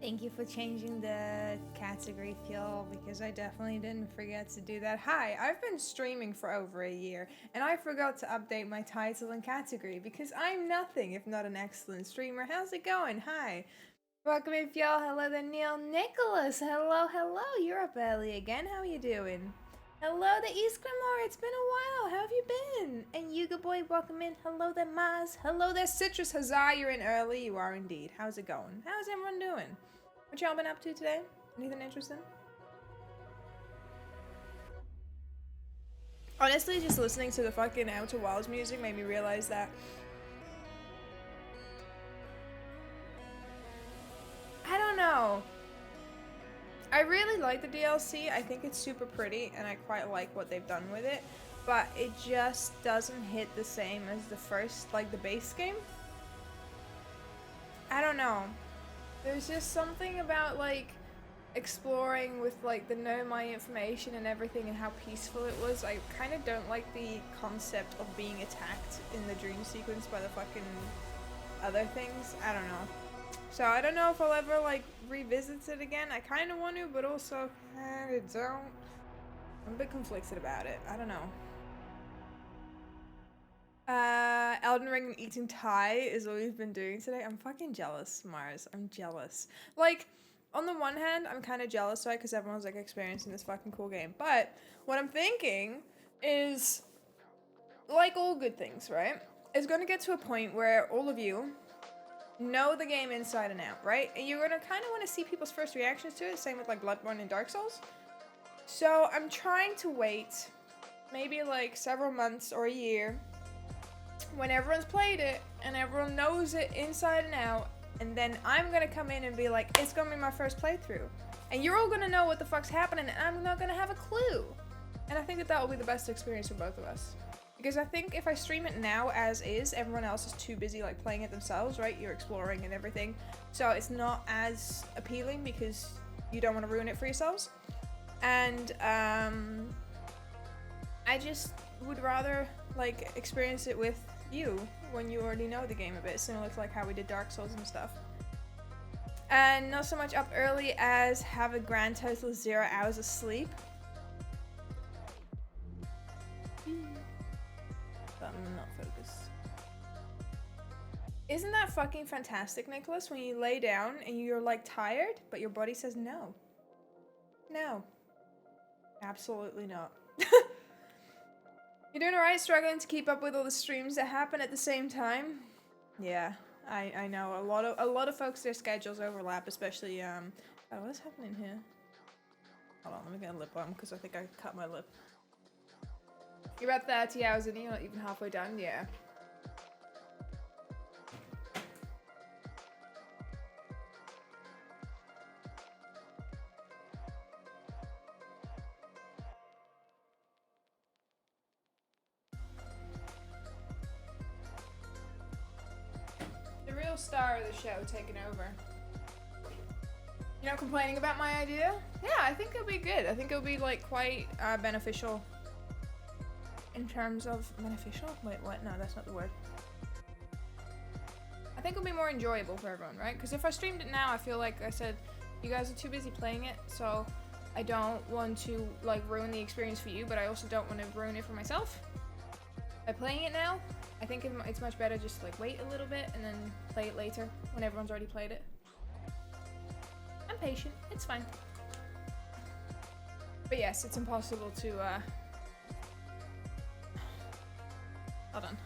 Thank you for changing the category, Fuel, because I definitely didn't forget to do that. Hi, I've been streaming for over a year, and I forgot to update my title and category because I'm nothing if not an excellent streamer. How's it going? Hi. Welcome in, Fuel. Hello there, Neil Nicholas. Hello, hello. You're up early again. How are you doing? Hello there, Iskramor. It's been a while. How have you been? And Yuga Boy, welcome in. Hello there, Maz. Hello there, Citrus. Huzzah, you're in early. You are indeed. How's it going? How's everyone doing? What y'all been up to today? Anything interesting? Honestly, just listening to the fucking Outer Wilds music made me realize that I don't know. I really like the DLC. I think it's super pretty and I quite like what they've done with it, but it just doesn't hit the same as the first, like the base game. I don't know. There's just something about like exploring with like the know my information and everything and how peaceful it was. I kind of don't like the concept of being attacked in the dream sequence by the fucking other things. I don't know. So I don't know if I'll ever like revisit it again. I kind of want to, but also I don't. I'm a bit conflicted about it. I don't know. Elden Ring and eating Thai is what we've been doing today. I'm fucking jealous, Mars. I'm jealous. Like, on the one hand, I'm kind of jealous, right? Because everyone's like experiencing this fucking cool game. But what I'm thinking is, like all good things, right? It's going to get to a point where all of you know the game inside and out, right? And you're going to kind of want to see people's first reactions to it. Same with like Bloodborne and Dark Souls. So I'm trying to wait maybe like several months or a year when everyone's played it and everyone knows it inside and out, and then I'm gonna come in and be like, it's gonna be my first playthrough, and you're all gonna know what the fuck's happening, and I'm not gonna have a clue. And I think that will be the best experience for both of us, because I think if I stream it now as is, everyone else is too busy like playing it themselves, right? You're exploring and everything, so it's not as appealing because you don't want to ruin it for yourselves. And I just would rather like experience it with you when you already know the game a bit, similar to like how we did Dark Souls and stuff. And not so much up early as have a grand total of 0 hours of sleep. But I'm not focused. Isn't that fucking fantastic, Nicholas, when you lay down and you're like tired, but your body says no. No. Absolutely not. You doing alright? Struggling to keep up with all the streams that happen at the same time? Yeah, I know. A lot of folks, their schedules overlap, especially oh, what's happening here? Hold on, let me get a lip balm because I think I cut my lip. You're about 30 hours in, you're not even halfway done, yeah. The real star of the show taking over. You're not complaining about my idea? Yeah, I think it'll be good. I think it'll be like quite beneficial in terms of beneficial? Wait, what? No, that's not the word. I think it'll be more enjoyable for everyone, right? Because if I streamed it now, I feel like I said you guys are too busy playing it, so I don't want to like ruin the experience for you, but I also don't want to ruin it for myself. By playing it now, I think it's much better just to like wait a little bit and then play it later when everyone's already played it. I'm patient, it's fine. But yes, it's impossible to hold on.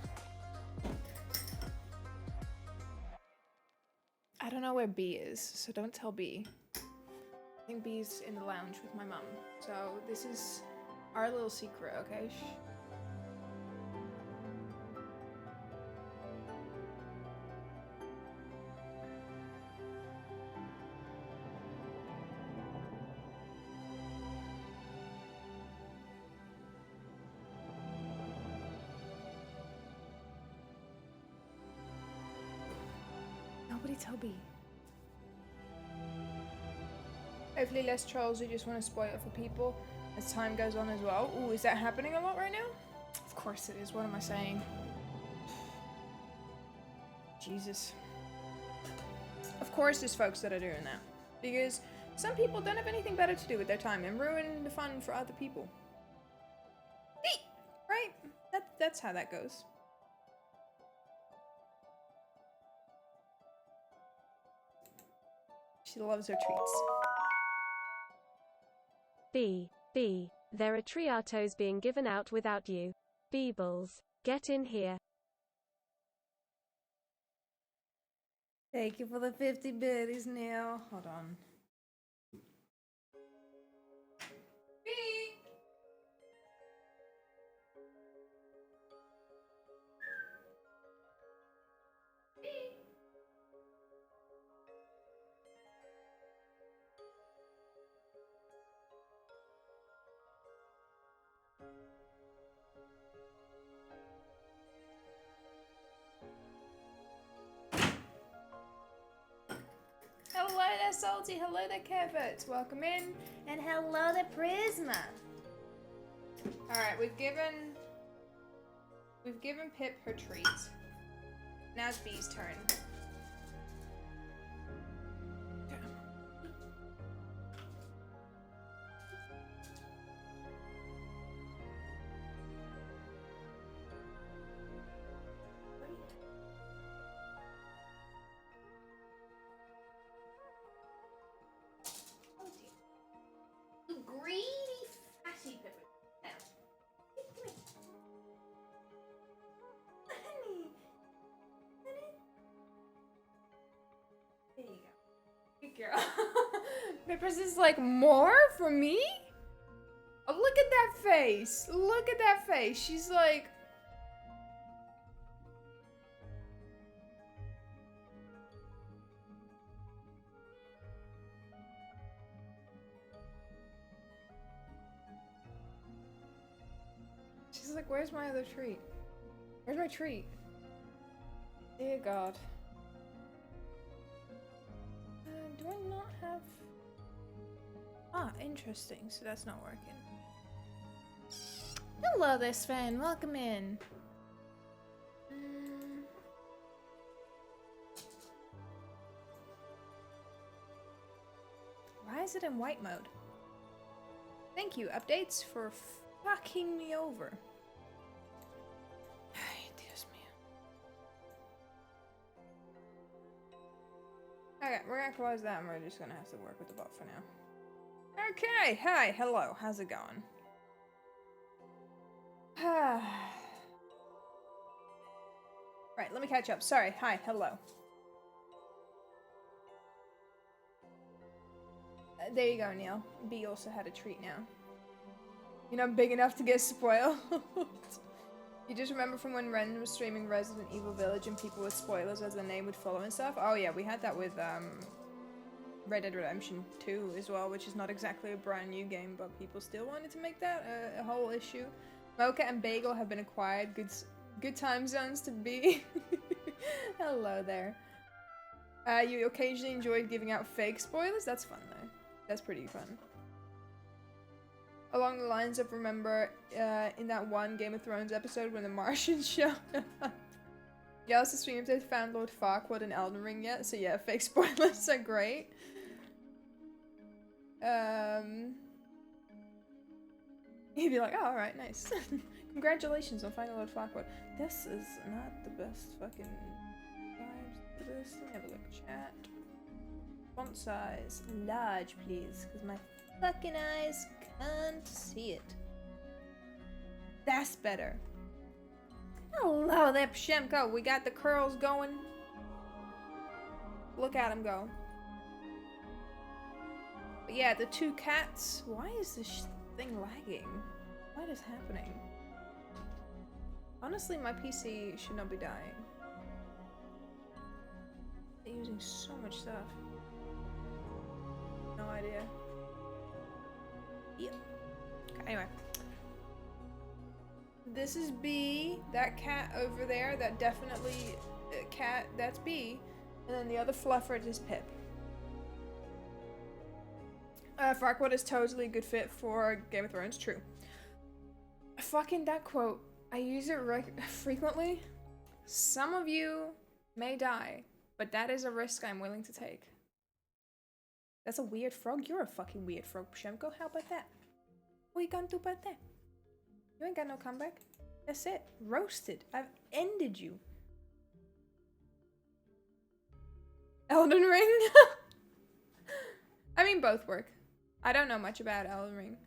I don't know where B is, so don't tell B. I think B's in the lounge with my mum. So this is our little secret, okay? Shh. Nobody tell B. Hopefully less trolls who just want to spoil it for people as time goes on as well. Ooh, is that happening a lot right now? Of course it is. What am I saying? Jesus. Of course there's folks that are doing that. Because some people don't have anything better to do with their time and ruin the fun for other people. Eat! Right? That's how that goes. She loves her treats. B. There are triatos being given out without you. Beebles. Get in here. Thank you for the 50 biddies, Neil. Hold on. B. Hello there, Salty. Hello there, Kevert. Welcome in. And hello there, Prisma. Alright, we've given Pip her treat. Now it's Bee's turn. Greedy, fatty Pip. Now. Honey. There you go. Good girl. Pipper's is like, more for me? Oh, look at that face. Look at that face. She's like... She's like, where's my other treat? Where's my treat? Dear God. Do I not have... Ah, interesting. So that's not working. Hello there, Sven. Welcome in. Why is it in white mode? Thank you, updates, for fucking me over. Ay, Dios mío. Okay, we're gonna close that and we're just gonna have to work with the bot for now. Okay, hi, hello, how's it going? Right, let me catch up. Sorry, hi, hello. There you go, Neil. B also had a treat now. You're not big enough to get spoiled. You just remember from when Ren was streaming Resident Evil Village and people with spoilers as their name would follow and stuff? Oh yeah, we had that with Red Dead Redemption 2 as well, which is not exactly a brand new game, but people still wanted to make that a whole issue. Mocha and Bagel have been acquired. Good time zones to be. Hello there. You occasionally enjoyed giving out fake spoilers? That's fun though. That's pretty fun. Along the lines of, remember in that one Game of Thrones episode when the Martians showed up? Yeah, also stream if they found Lord Farquaad in Elden Ring yet, so yeah, fake spoilers are great. He'd be like, oh, alright, nice. Congratulations on finding Lord Farquaad. This is not the best fucking vibes to this. Let me have a look. Chat. Font size. Large, please, because my fucking eyes can't see it. That's better. Hello there, Pshemko. We got the curls going. Look at him go. But yeah, the two cats. Why is this thing lagging? What is happening? Honestly, my PC should not be dying. They're using so much stuff. No idea. Yep. Okay, anyway. This is B. That cat over there, that definitely cat, that's B. And then the other fluffer is Pip. Farquaad is totally a good fit for Game of Thrones, true. Fucking that quote. I use it frequently. Some of you may die, but that is a risk I'm willing to take. That's a weird frog. You're a fucking weird frog, Pshemko. How about that? What you gonna do about that? You ain't got no comeback. That's it. Roasted. I've ended you. Elden Ring? I mean, both work. I don't know much about Elden Ring.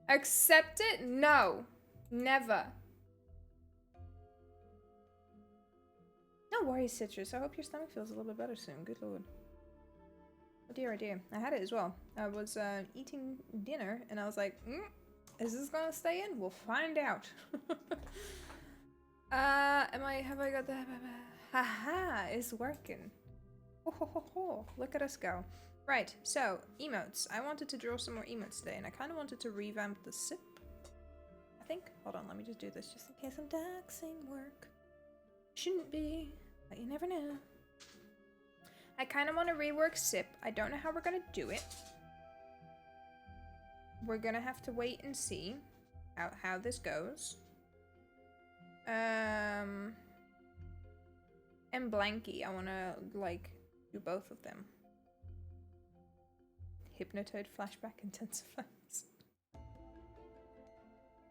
Accept it? No. Never. No worries, Citrus. I hope your stomach feels a little bit better soon. Good lord. Oh dear, oh dear. I had it as well. I was eating dinner and I was like, is this gonna stay in? We'll find out. Have I got the... Haha, it's working. Ho, ho, ho, ho. Look at us go. Right, so, emotes. I wanted to draw some more emotes today and I kind of wanted to revamp the sip. I think. Hold on, let me just do this just in case I'm doxing work. Shouldn't be, but you never know. I kind of want to rework sip. I don't know how we're going to do it. We're going to have to wait and see how this goes. And Blanky, I want to, like, do both of them. Hypnotoad flashback intensifies.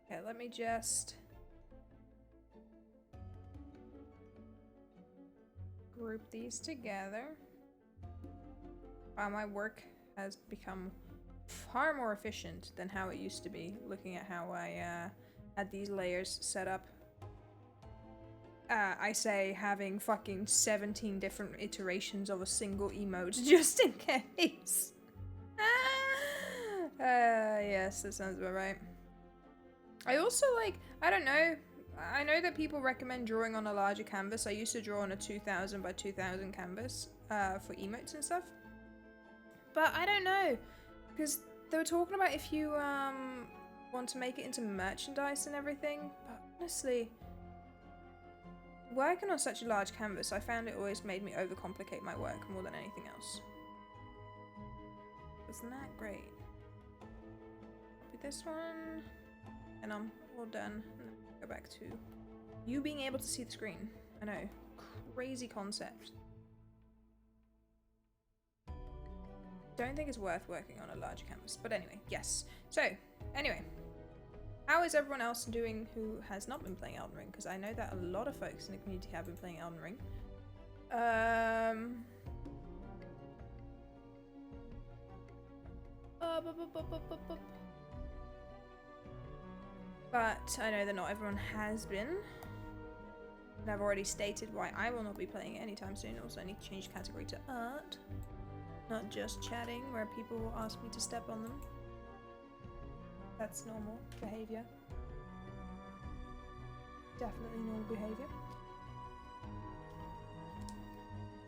Okay, let me just group these together. Wow, my work has become far more efficient than how it used to be, looking at how I had these layers set up. I say having fucking 17 different iterations of a single emote just in case. Yes, that sounds about right. I also like, I don't know, I know that people recommend drawing on a larger canvas. I used to draw on a 2000 by 2000 canvas for emotes and stuff. But I don't know, because they were talking about if you want to make it into merchandise and everything, but honestly, working on such a large canvas, I found it always made me overcomplicate my work more than anything else. Isn't that great? Copy this one, and I'm all done. And then go back to you being able to see the screen. I know, crazy concept. Don't think it's worth working on a larger canvas, but anyway, yes. So, anyway, how is everyone else doing who has not been playing Elden Ring? Because I know that a lot of folks in the community have been playing Elden Ring. But I know that not everyone has been. And I've already stated why I will not be playing it anytime soon. Also, I need to change category to art. Not just chatting, where people will ask me to step on them. That's normal behavior. Definitely normal behavior.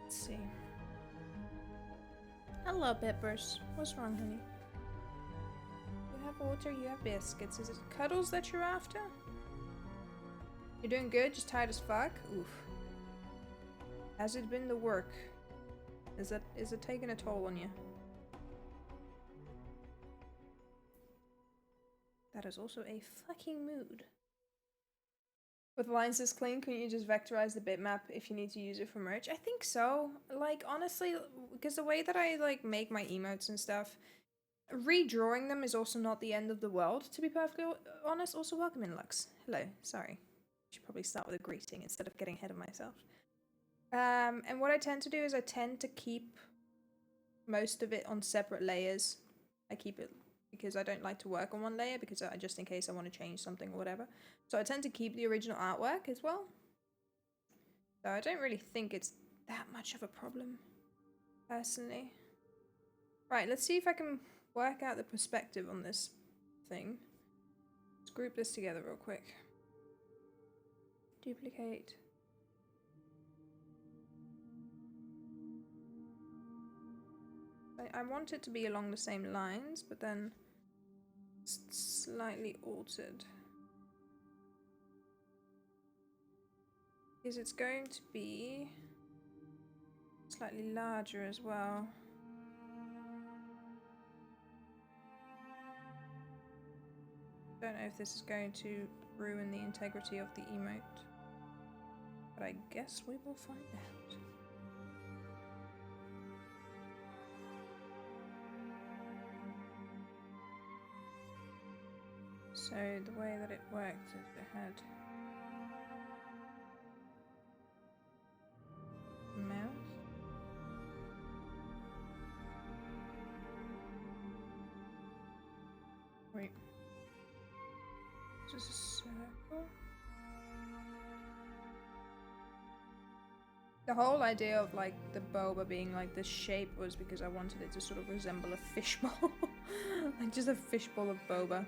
Let's see. Hello, Peppers. What's wrong, honey? You have water, you have biscuits. Is it cuddles that you're after? You're doing good, just tired as fuck? Oof. Has it been the work? Is it taking a toll on you? That is also a fucking mood. With lines this clean, couldn't you just vectorize the bitmap if you need to use it for merch? I think so. Like, honestly, because the way that I, like, make my emotes and stuff, redrawing them is also not the end of the world, to be perfectly honest. Also, welcome in, Lux. Hello. Sorry. I should probably start with a greeting instead of getting ahead of myself. And what I tend to do is I tend to keep most of it on separate layers. I keep it because I don't like to work on one layer because just in case I want to change something or whatever. So I tend to keep the original artwork as well. So I don't really think it's that much of a problem, personally. Right, let's see if I can work out the perspective on this thing. Let's group this together real quick. Duplicate. I want it to be along the same lines, but then it's slightly altered. Because it's going to be slightly larger as well. Don't know if this is going to ruin the integrity of the emote, but I guess we will find out. So the way that it worked is it had a mouse. Wait. Just a circle. The whole idea of like the boba being like this shape was because I wanted it to sort of resemble a fishbowl. Like just a fishbowl of boba.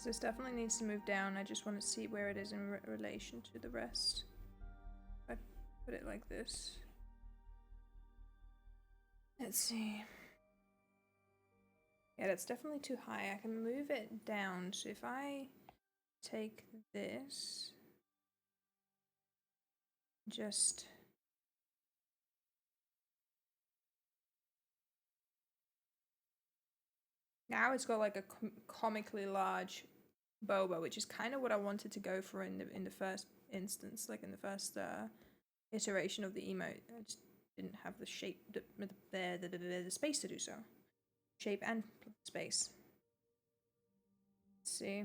This definitely needs to move down. I just want to see where it is in relation to the rest. If I put it like this. Let's see. Yeah, that's definitely too high. I can move it down. So if I take this, just now it's got like a comically large boba, which is kind of what I wanted to go for in the first instance, like in the first iteration of the emote. I just didn't have the shape, the space to do so. Shape and space. Let's see.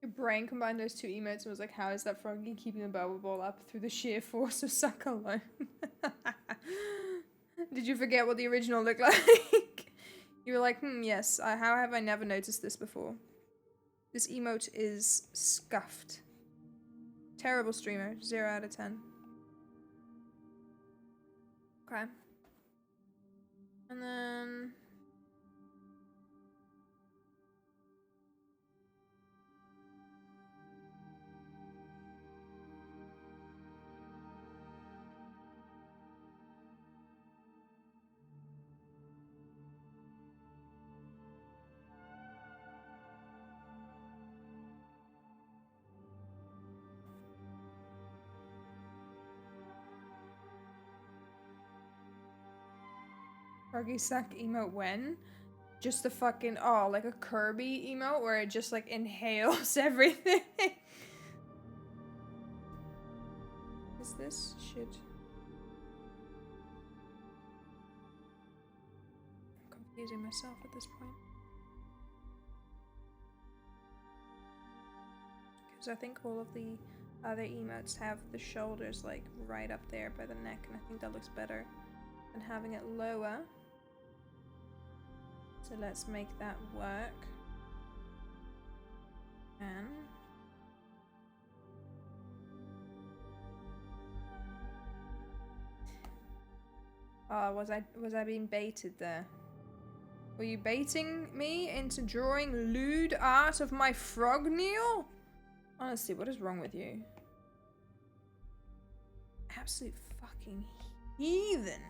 Your brain combined those two emotes and was like, how is that froggy keeping the boba ball up through the sheer force of suck alone? Did you forget what the original looked like? You were like, yes, how have I never noticed this before? This emote is scuffed. Terrible streamer, 0 out of 10. Okay. And then... Froggy suck emote when? Just the fucking, oh, like a Kirby emote where it just like inhales everything. Is this shit? I'm confusing myself at this point. Because I think all of the other emotes have the shoulders like right up there by the neck, and I think that looks better than having it lower. So let's make that work. And was I being baited there? Were you baiting me into drawing lewd art of my frog kneel? Honestly, what is wrong with you? Absolute fucking heathen.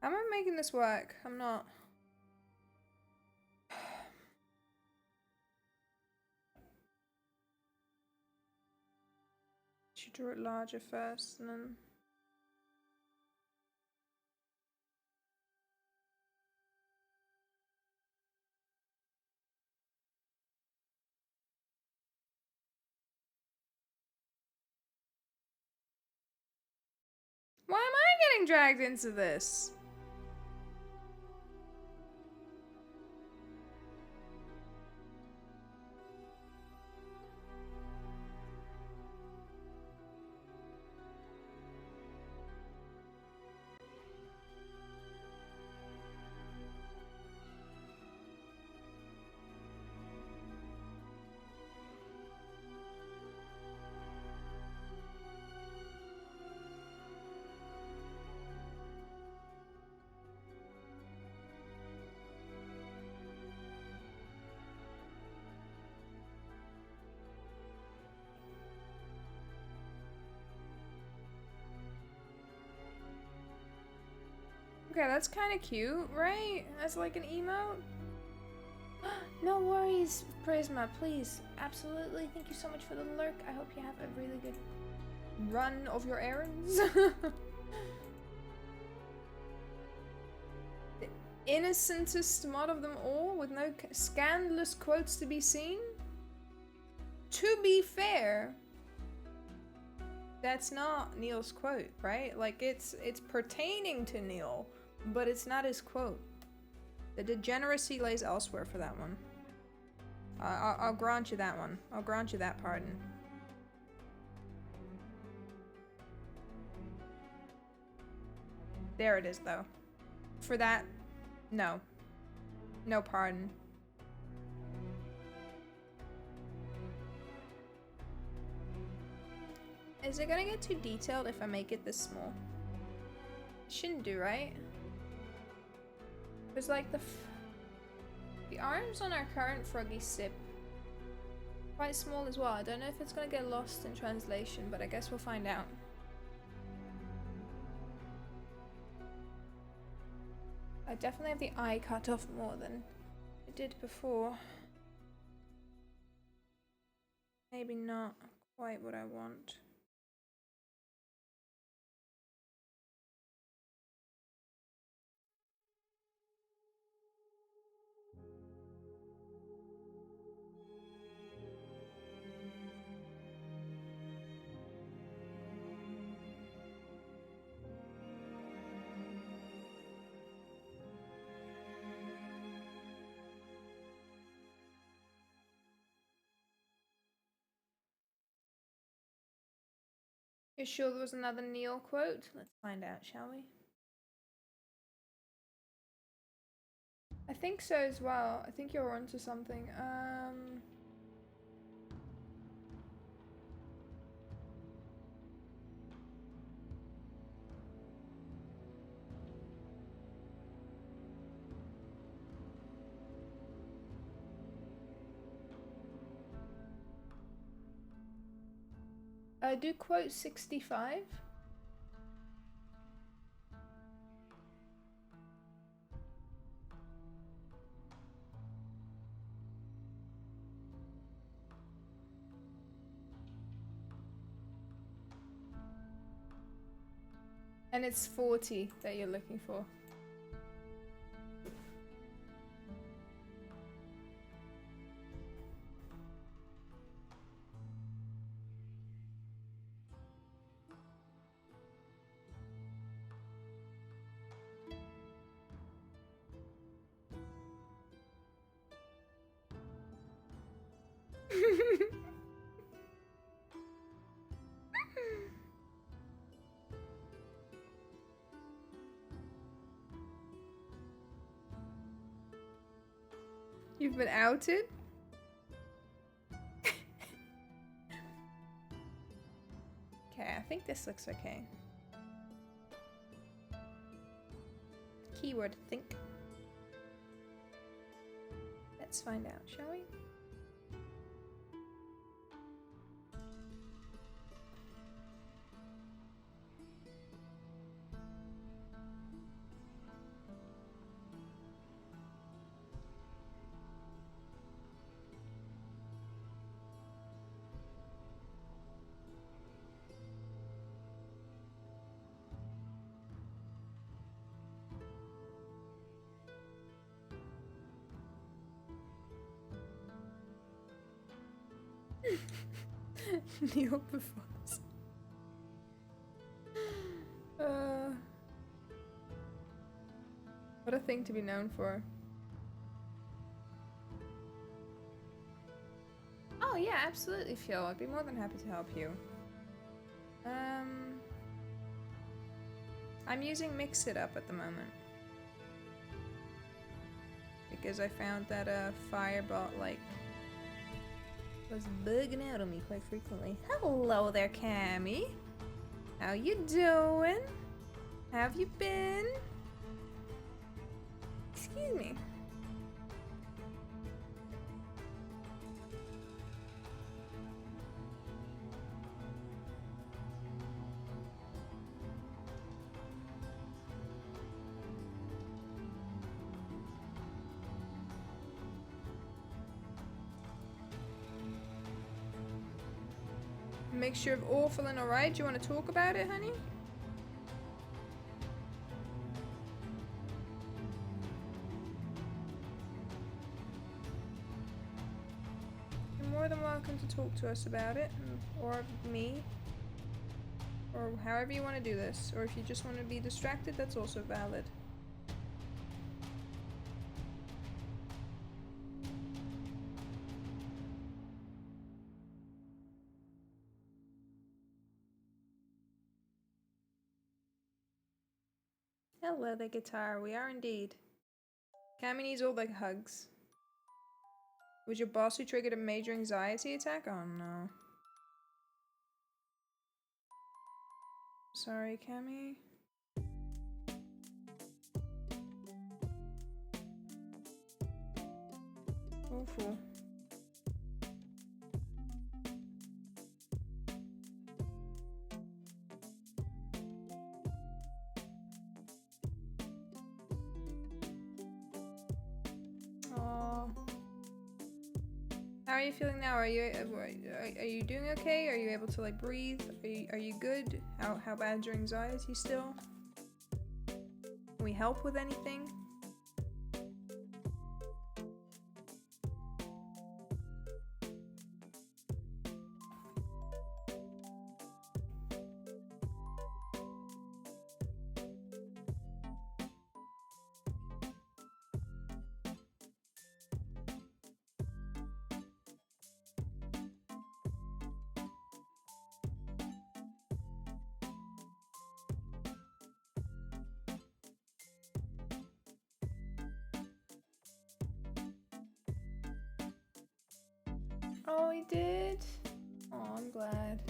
How am I making this work? I'm not. Should draw it larger first and then. Why am I getting dragged into this? Okay, that's kind of cute, right? That's like an emote. No worries, Prisma, please. Absolutely. Thank you so much for the lurk. I hope you have a really good run of your errands. The innocentest mod of them all, with no scandalous quotes to be seen. To be fair, that's not Neil's quote, right? Like, it's pertaining to Neil, but it's not his quote. The degeneracy lays elsewhere for that one. I'll grant you that one. I'll grant you that pardon. There it is, though. For that, no. No pardon. Is it gonna get too detailed if I make it this small? It shouldn't do, right? Because like the arms on our current froggy sip quite small as well. I don't know if it's gonna get lost in translation, but I guess we'll find out. I definitely have the eye cut off more than it did before. Maybe not quite what I want. You sure there was another Neil quote? Let's find out, shall we? I think so as well. I think you're onto something. Do quote 65. And it's 40 that you're looking for. You've been outed? Okay, I think this looks okay. Keyword think. Let's find out, shall we? Neil performs. What a thing to be known for. Oh yeah, absolutely, Phil. I'd be more than happy to help you. I'm using Mix It Up at the moment. Because I found that Firebot, like, was bugging out on me quite frequently. Hello there, Cammy. How you doing? How have you been? Excuse me. Mixture of awful and alright. Do you want to talk about it, honey? You're more than welcome to talk to us about it, or me, or however you want to do this. Or if you just want to be distracted, that's also valid. Hello, the guitar. We are indeed. Cammy needs all the hugs. Was your boss who triggered a major anxiety attack? Oh no. Sorry, Cammy. Awful. Aww. How are you feeling now? Are you doing okay? Are you able to like breathe? Are you good? How bad's your anxiety still? Can we help with anything? Oh, he did? Oh, I'm glad.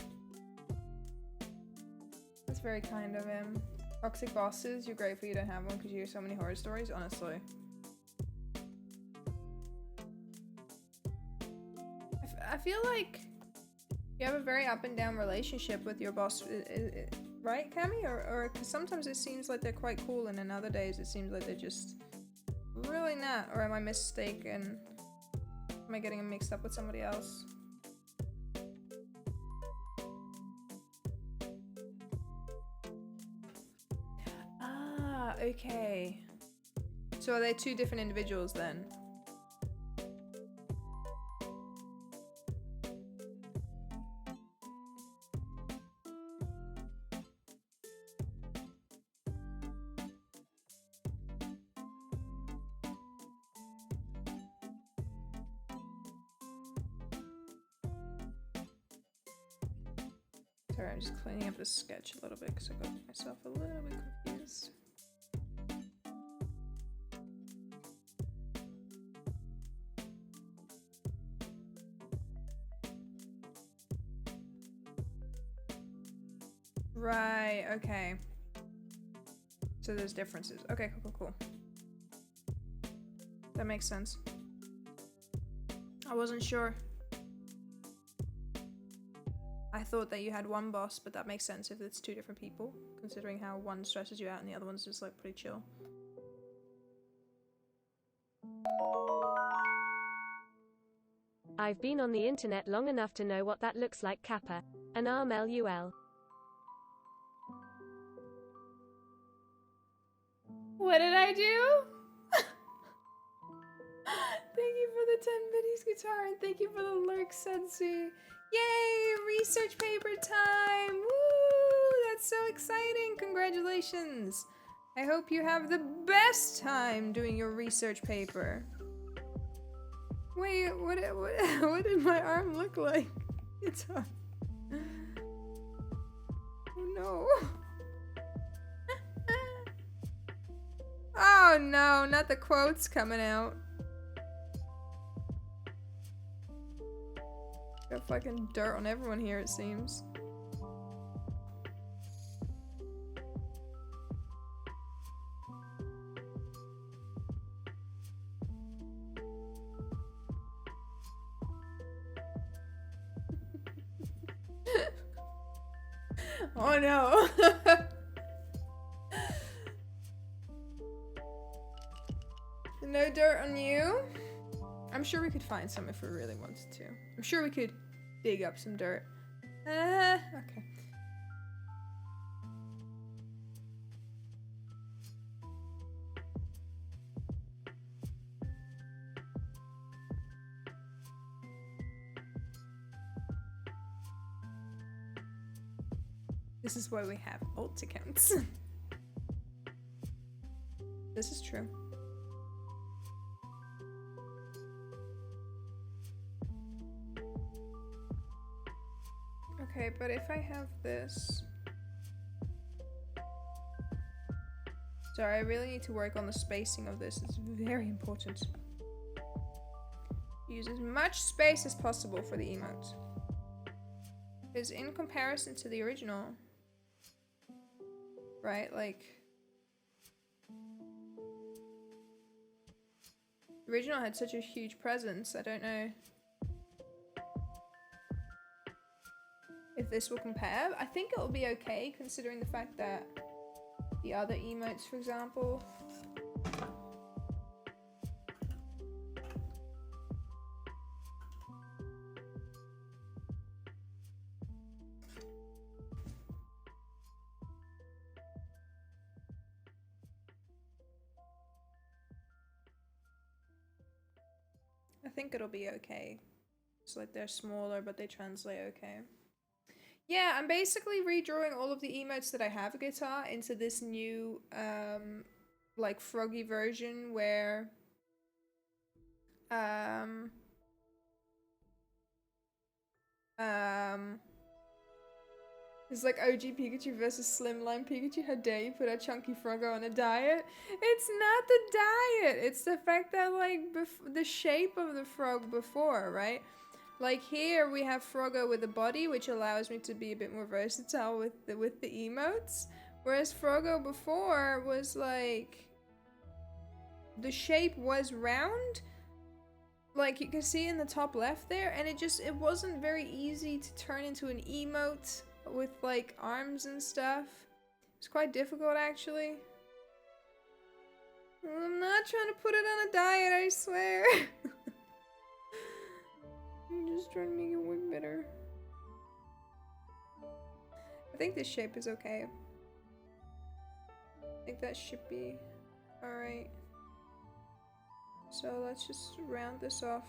That's very kind of him. Toxic bosses, you're grateful you don't have one because you hear so many horror stories, honestly. I feel like you have a very up and down relationship with your boss, right, Cammy? Or because sometimes it seems like they're quite cool and in other days it seems like they're just really not. Or am I mistaken? Am I getting them mixed up with somebody else? Ah, okay. So are they two different individuals then? Sorry, I'm just cleaning up this sketch a little bit because I got myself a little bit confused. Right, okay. So there's differences. Okay, cool. That makes sense. I wasn't sure. I thought that you had one boss, but that makes sense if it's two different people, considering how one stresses you out and the other one's just like pretty chill. I've been on the internet long enough to know what that looks like, Kappa. An arm LUL. What did I do? Thank you for the 10 biddies guitar and thank you for the lurk, Sensi. Yay! Research paper time! Woo! That's so exciting! Congratulations! I hope you have the best time doing your research paper. Wait, what did my arm look like? It's on. Oh no. Oh no, not the quotes coming out. Got fucking dirt on everyone here, it seems. Oh no. No dirt on you? I'm sure we could find some if we really wanted to. I'm sure we could dig up some dirt. Okay. This is why we have alt accounts. This is true. Okay, but if I have this... Sorry, I really need to work on the spacing of this. It's very important. Use as much space as possible for the emotes. Because in comparison to the original... Right, like... The original had such a huge presence, I don't know if this will compare. I think it'll be okay, considering the fact that the other emotes, for example... I think it'll be okay. It's like they're smaller, but they translate okay. Yeah, I'm basically redrawing all of the emotes that I have a guitar into this new, like, froggy version where, it's like OG Pikachu versus Slimline Pikachu. How dare you put a chunky froggo on a diet? It's not the diet. It's the fact that, like, the shape of the frog before, right? Like here we have Froggo with a body, which allows me to be a bit more versatile with the emotes. Whereas Froggo before was like... The shape was round. Like you can see in the top left there, and it wasn't very easy to turn into an emote with like arms and stuff. It's quite difficult actually. I'm not trying to put it on a diet, I swear. I'm just trying to make it work better. I think this shape is okay. I think that should be alright. So let's just round this off.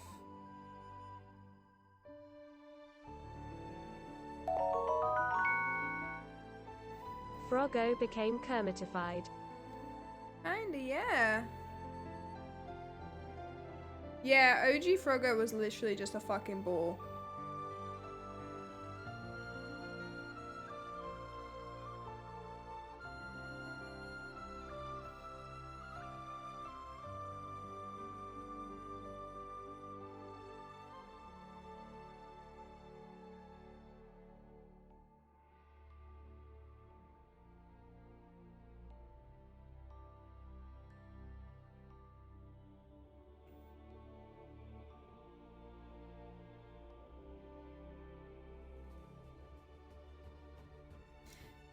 Froggo became Kermitified. Kinda, yeah. Yeah, OG Froggo was literally just a fucking ball.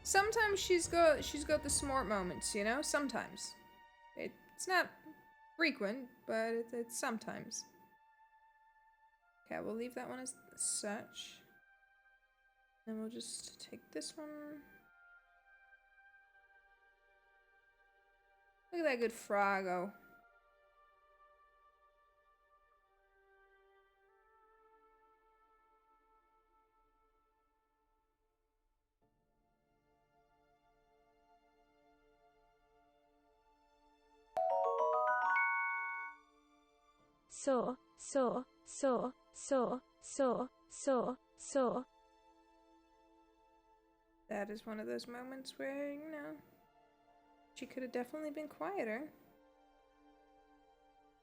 Sometimes she's got the smart moments, you know? Sometimes. It's not frequent, but it's sometimes. Okay, we'll leave that one as such. And we'll just take this one. Look at that good Froggo. Saw, saw, saw, saw, saw, saw, saw. That is one of those moments where, you know, she could have definitely been quieter.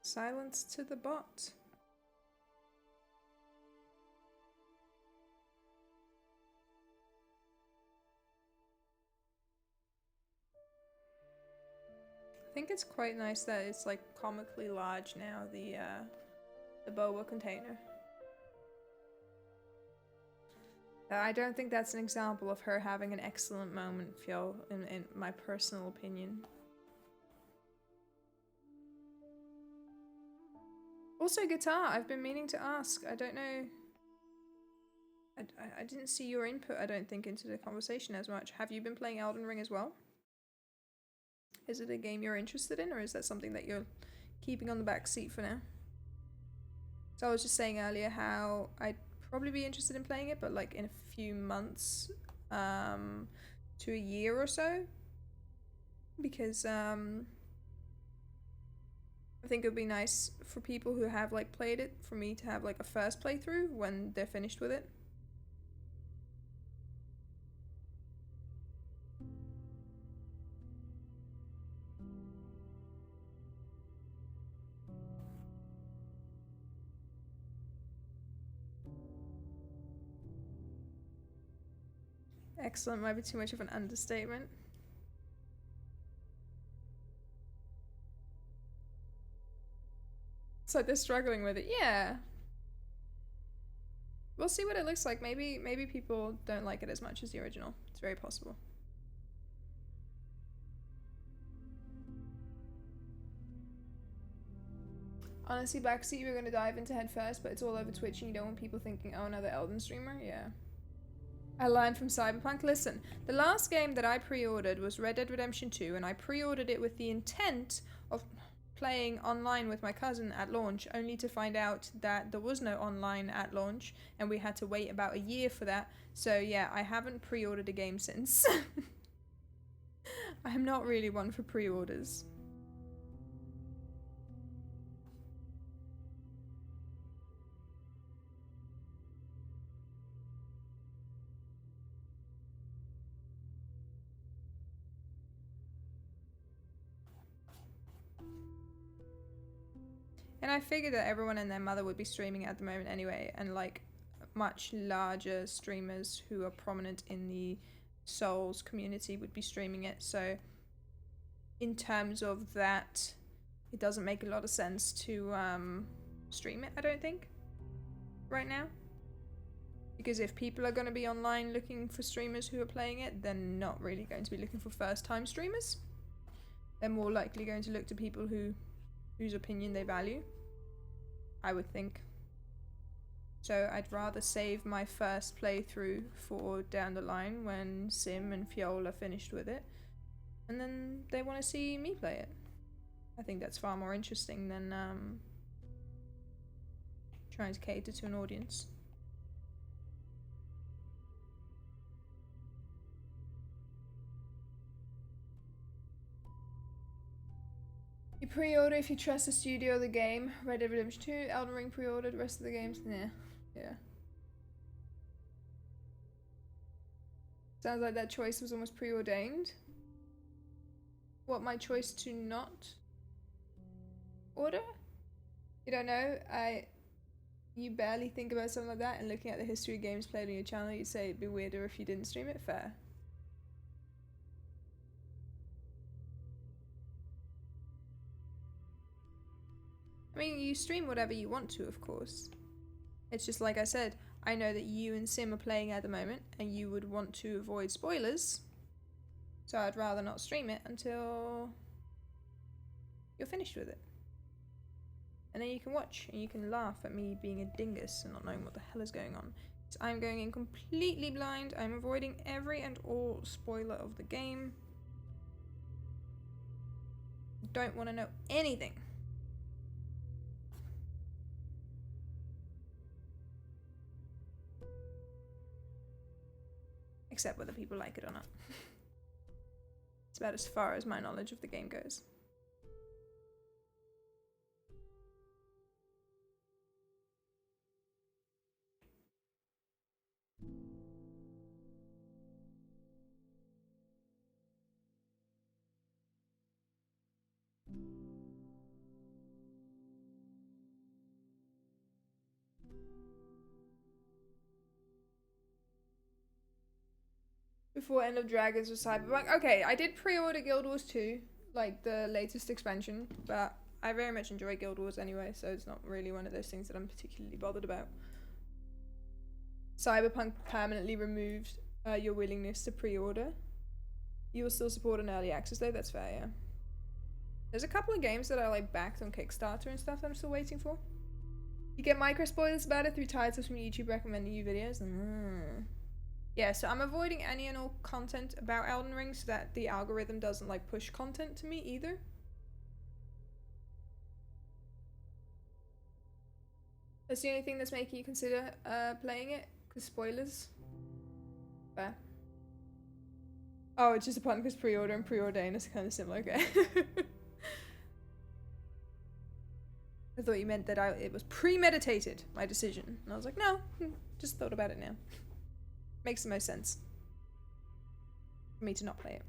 Silence to the bot. I think it's quite nice that it's like comically large now, the boba container. I don't think that's an example of her having an excellent moment, Fio, in my personal opinion. Also, guitar, I've been meaning to ask. I don't know I didn't see your input, I don't think, into the conversation as much. Have you been playing Elden Ring as well? Is it a game you're interested in, or is that something that you're keeping on the back seat for now? So I was just saying earlier how I'd probably be interested in playing it, but like in a few months to a year or so. Because I think it would be nice for people who have like played it, for me to have like a first playthrough when they're finished with it. Excellent might be too much of an understatement. So they're struggling with it. Yeah. We'll see what it looks like. Maybe people don't like it as much as the original. It's very possible. Honestly, backseat, we're gonna dive into head first, but it's all over Twitch and you don't want people thinking, oh, another Elden streamer? Yeah. I learned from Cyberpunk. Listen, the last game that I pre-ordered was Red Dead Redemption 2, and I pre-ordered it with the intent of playing online with my cousin at launch, only to find out that there was no online at launch, and we had to wait about a year for that. So yeah, I haven't pre-ordered a game since. I'm not really one for pre-orders. And I figured that everyone and their mother would be streaming at the moment anyway, and like much larger streamers who are prominent in the Souls community would be streaming it. So in terms of that, it doesn't make a lot of sense to stream it, I don't think, right now. Because if people are going to be online looking for streamers who are playing it, they're not really going to be looking for first-time streamers. They're more likely going to look to people whose opinion they value, I would think. So I'd rather save my first playthrough for down the line when Sim and Fiol are finished with it, and then they want to see me play it. I think that's far more interesting than trying to cater to an audience. You pre-order if you trust the studio or the game. Red Dead Redemption 2, Elden Ring pre-ordered, rest of the games, nah. Yeah. Sounds like that choice was almost preordained. What, my choice to not order? You don't know, you barely think about something like that, and looking at the history of games played on your channel, you'd say it'd be weirder if you didn't stream it. Fair. I mean, you stream whatever you want to, of course. It's just like I said, I know that you and Sim are playing at the moment, and you would want to avoid spoilers, so I'd rather not stream it until you're finished with it. And then you can watch, and you can laugh at me being a dingus and not knowing what the hell is going on. So I'm going in completely blind, I'm avoiding every and all spoiler of the game. Don't want to know anything. Except whether people like it or not. It's about as far as my knowledge of the game goes. Before End of Dragons or Cyberpunk. Okay, I did pre-order Guild Wars 2, like the latest expansion, but I very much enjoy Guild Wars anyway, so it's not really one of those things that I'm particularly bothered about. Cyberpunk permanently removed your willingness to pre-order. You will still support an early access though, that's fair, yeah. There's a couple of games that I like backed on Kickstarter and stuff that I'm still waiting for. You get micro spoilers about it through titles from YouTube recommending you videos. Yeah, so I'm avoiding any and all content about Elden Ring so that the algorithm doesn't like push content to me either. That's the only thing that's making you consider playing it, because spoilers. Fair. Oh, it's just a pun because pre-order and preordain is kind of similar. Okay. I thought you meant that it was premeditated, my decision. And I was like, no, just thought about it now. Makes the most sense for me to not play it.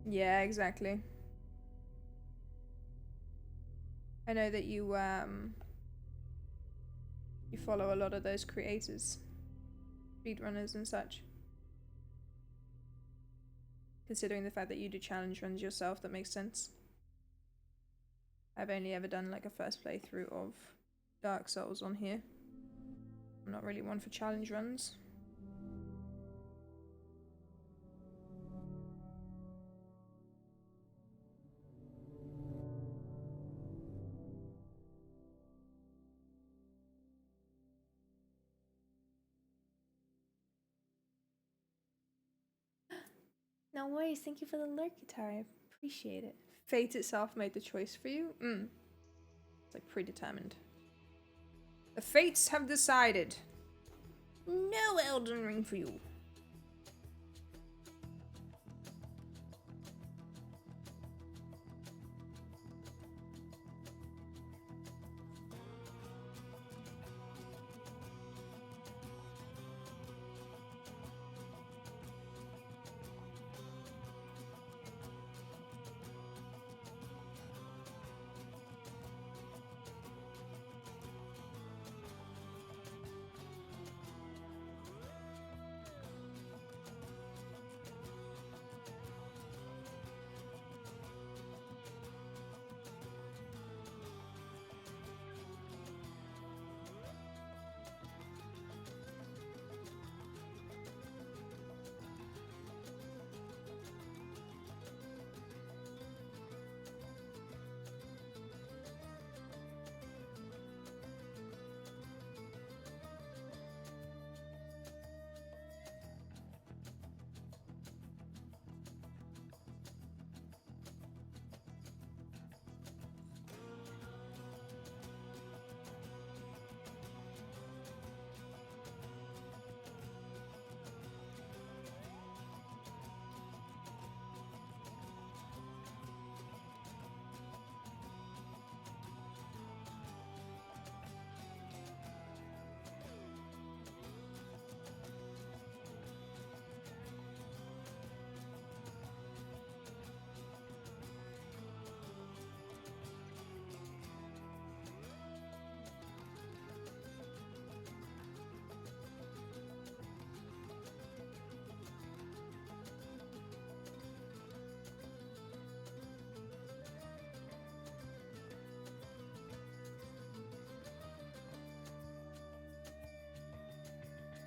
Yeah, exactly. I know that you follow a lot of those creators, speedrunners and such. Considering the fact that you do challenge runs yourself, that makes sense. I've only ever done like a first playthrough of Dark Souls on here. I'm not really one for challenge runs. No worries, thank you for the lurk guitar, I appreciate it. Fate itself made the choice for you? It's like predetermined. The fates have decided. No Elden Ring for you.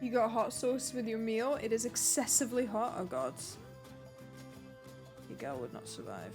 You got hot sauce with your meal? It is excessively hot. Oh god. Your girl would not survive.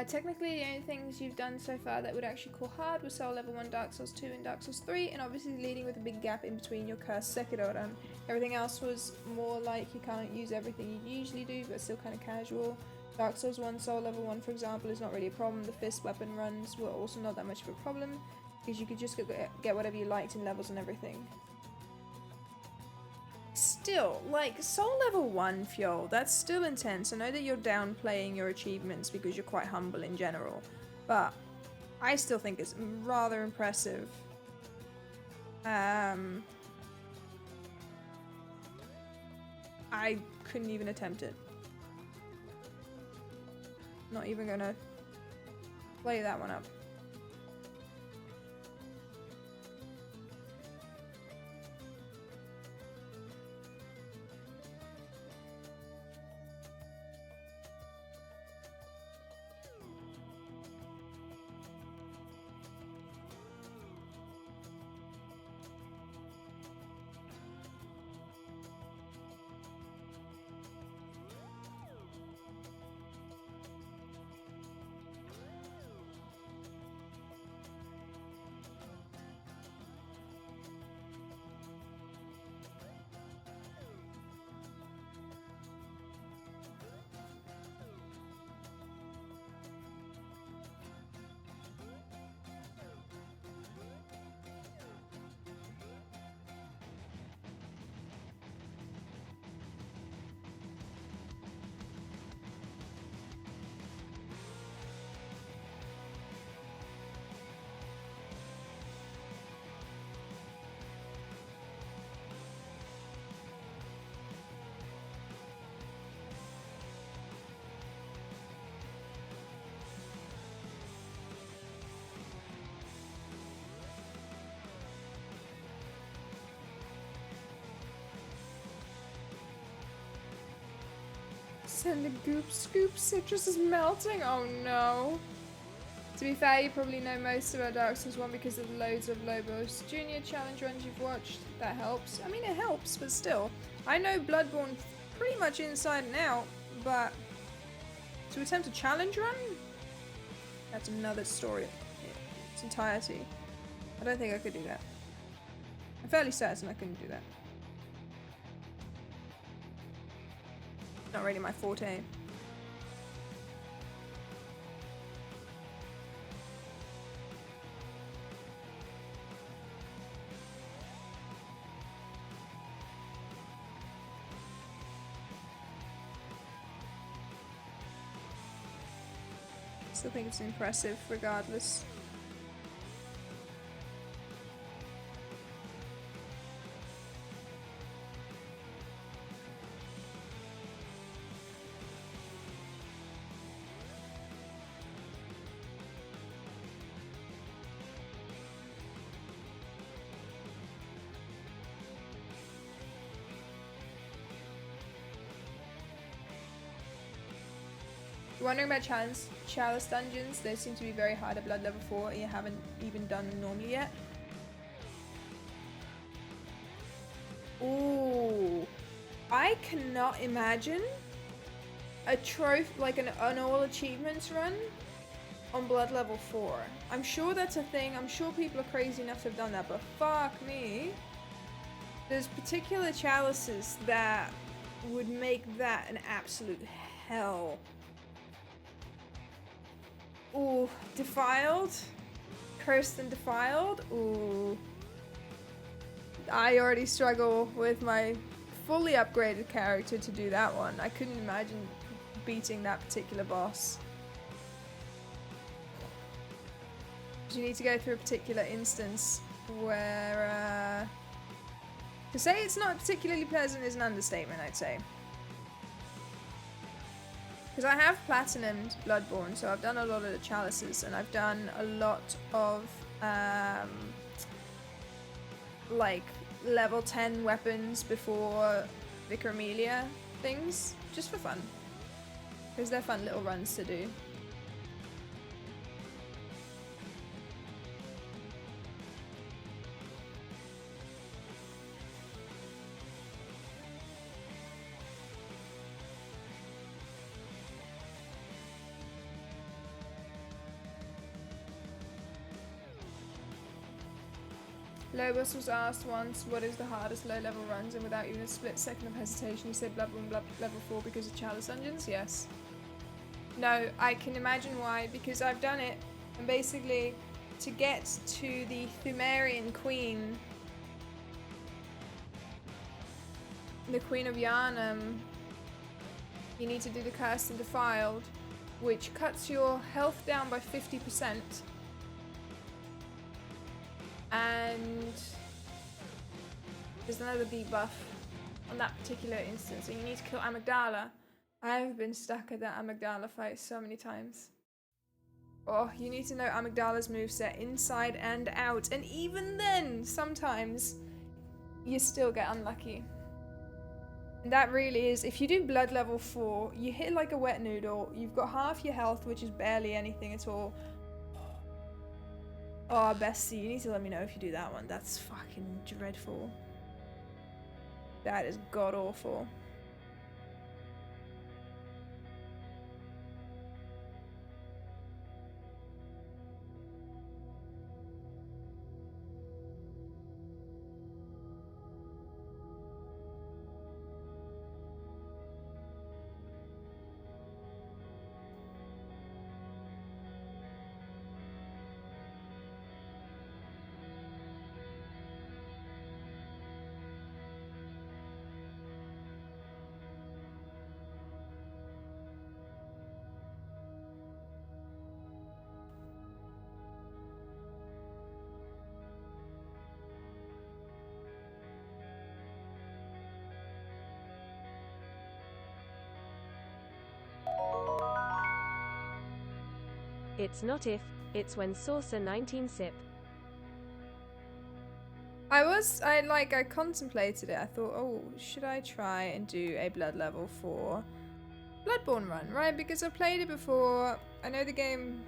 Technically, the only things you've done so far that would actually call hard was Soul Level 1, Dark Souls 2, and Dark Souls 3, and obviously leading with a big gap in between your Cursed Sekiro run. Everything else was more like you can't use everything you usually do, but still kind of casual. Dark Souls 1, Soul Level 1, for example, is not really a problem. The Fist weapon runs were also not that much of a problem, because you could just get whatever you liked in levels and everything. Still, like, Soul Level 1, Fjol, that's still intense. I know that you're downplaying your achievements because you're quite humble in general, but I still think it's rather impressive. I couldn't even attempt it. Not even gonna play that one up. Send the goop scoop, citrus is melting. Oh no. To be fair, you probably know most about Dark Souls 1 because of loads of Lobos Junior challenge runs you've watched. That helps. I mean, it helps, but still. I know Bloodborne pretty much inside and out, but to attempt a challenge run? That's another story in its entirety. I don't think I could do that. I'm fairly certain I couldn't do that. Not really my forte. Still think it's impressive regardless. Wondering about chalice dungeons, they seem to be very hard at blood level 4 and you haven't even done them normally yet. Ooh, I cannot imagine a trophy, like an all achievements run on blood level 4. I'm sure that's a thing, I'm sure people are crazy enough to have done that, but fuck me. There's particular chalices that would make that an absolute hell. Ooh, defiled? Cursed and defiled? Ooh. I already struggle with my fully upgraded character to do that one. I couldn't imagine beating that particular boss. You need to go through a particular instance where, to say it's not particularly pleasant is an understatement, I'd say. Because I have platinumed Bloodborne, so I've done a lot of the chalices, and I've done a lot of, like, level 10 weapons before Vicar Amelia things, just for fun. Because they're fun little runs to do. Lobos was asked once what is the hardest low level runs, and without even a split second of hesitation he said Bloodborne level 4 because of chalice dungeons. Yes. No, I can imagine why, because I've done it, and basically to get to the Thumerian queen, the Queen of Yharnam, you need to do the Cursed and Defiled, which cuts your health down by 50%. And there's another debuff on that particular instance, and you need to kill Amygdala. I've been stuck at that Amygdala fight so many times. Oh, you need to know Amygdala's moveset inside and out, and even then, sometimes you still get unlucky. And that really is, if you do blood level 4, you hit like a wet noodle, you've got half your health, which is barely anything at all. Oh, Bestie, you need to let me know if you do that one. That's fucking dreadful. That is god-awful. It's not if, it's when Saucer 19 sip. I contemplated it. I thought, oh, should I try and do a blood level 4 Bloodborne run, right? Because I've played it before. I know the game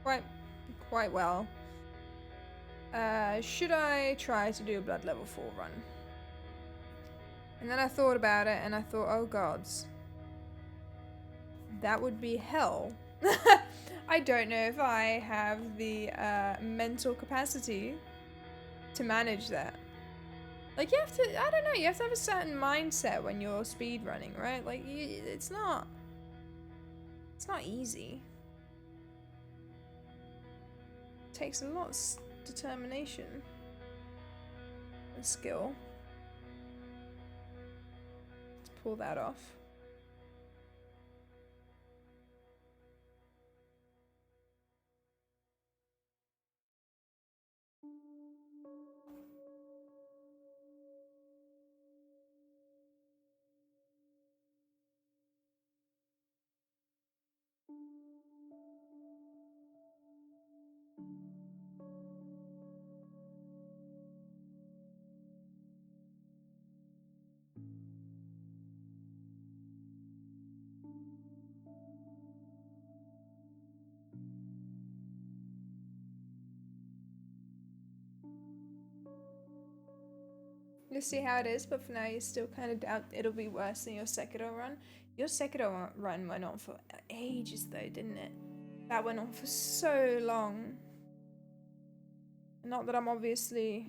quite well. Should I try to do a blood level 4 run? And then I thought about it and I thought, oh gods. That would be hell. I don't know if I have the mental capacity to manage that. Like, you have to, I don't know, you have to have a certain mindset when you're speed running, right? Like, it's not easy. It takes a lot of determination and skill to pull that off. You'll see how it is, but for now you still kind of doubt it'll be worse than your Sekiro run. Your Sekiro run went on for ages though, didn't it? That went on for so long. Not that I'm obviously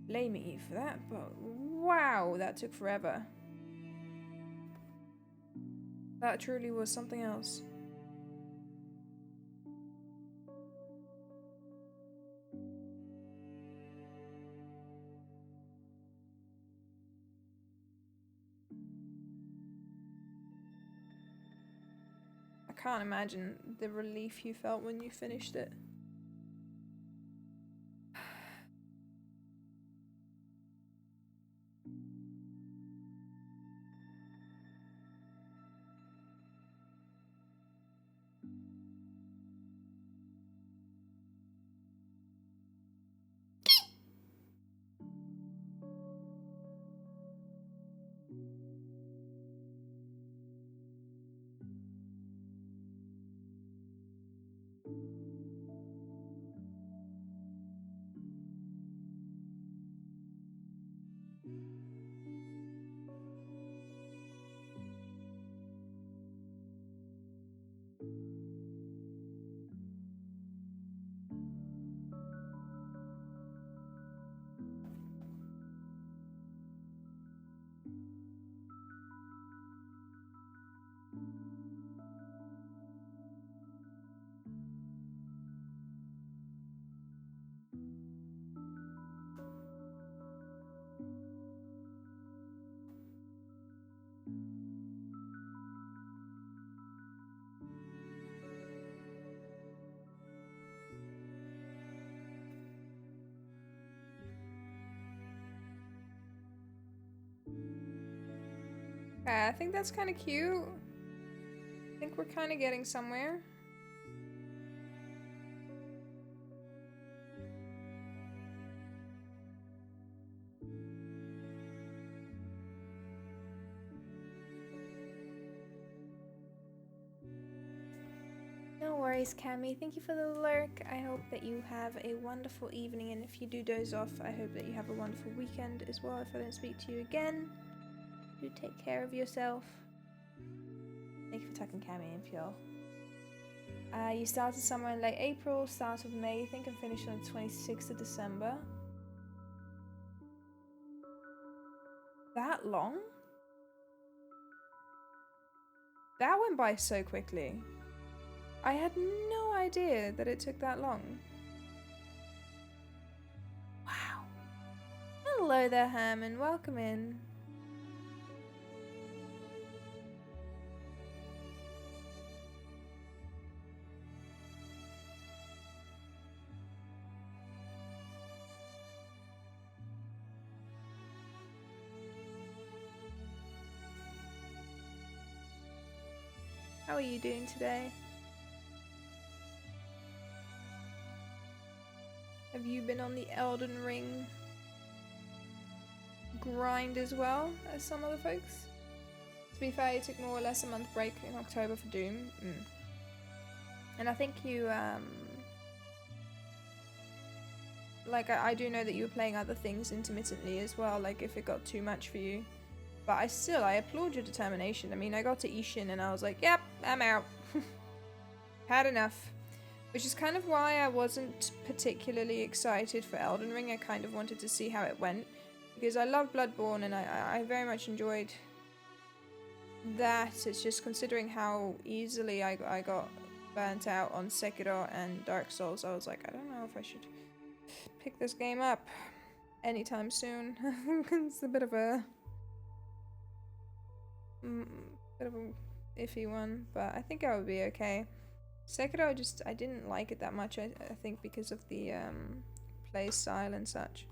blaming you for that, but wow, that took forever. That truly was something else. I can't imagine the relief you felt when you finished it. I think that's kind of cute. I think we're kind of getting somewhere. worries, Cammy. Thank you for the lurk. I hope that you have a wonderful evening, and if you do doze off, I hope that you have a wonderful weekend as well. If I don't speak to you again, do take care of yourself. Thank you for tucking Cammy in, Pure. You started somewhere in late April, start of May, I think, and finished on the 26th of December. That long? That went by so quickly. I had no idea that it took that long. Wow. Hello there, Herman. Welcome in. How are you doing today? Have you been on the Elden Ring grind as well as some other folks? To be fair, you took more or less a month break in October for Doom. And I think you, like, I do know that you were playing other things intermittently as well, like if it got too much for you. But I applaud your determination. I mean, I got to Ishin and I was like, yep, I'm out. Had enough. Which is kind of why I wasn't particularly excited for Elden Ring. I kind of wanted to see how it went. Because I love Bloodborne and I very much enjoyed that. It's just considering how easily I got burnt out on Sekiro and Dark Souls, I was like, I don't know if I should pick this game up anytime soon. It's a bit of a iffy one, but I think I would be okay. Sekiro, I didn't like it that much, I think because of the play style and such.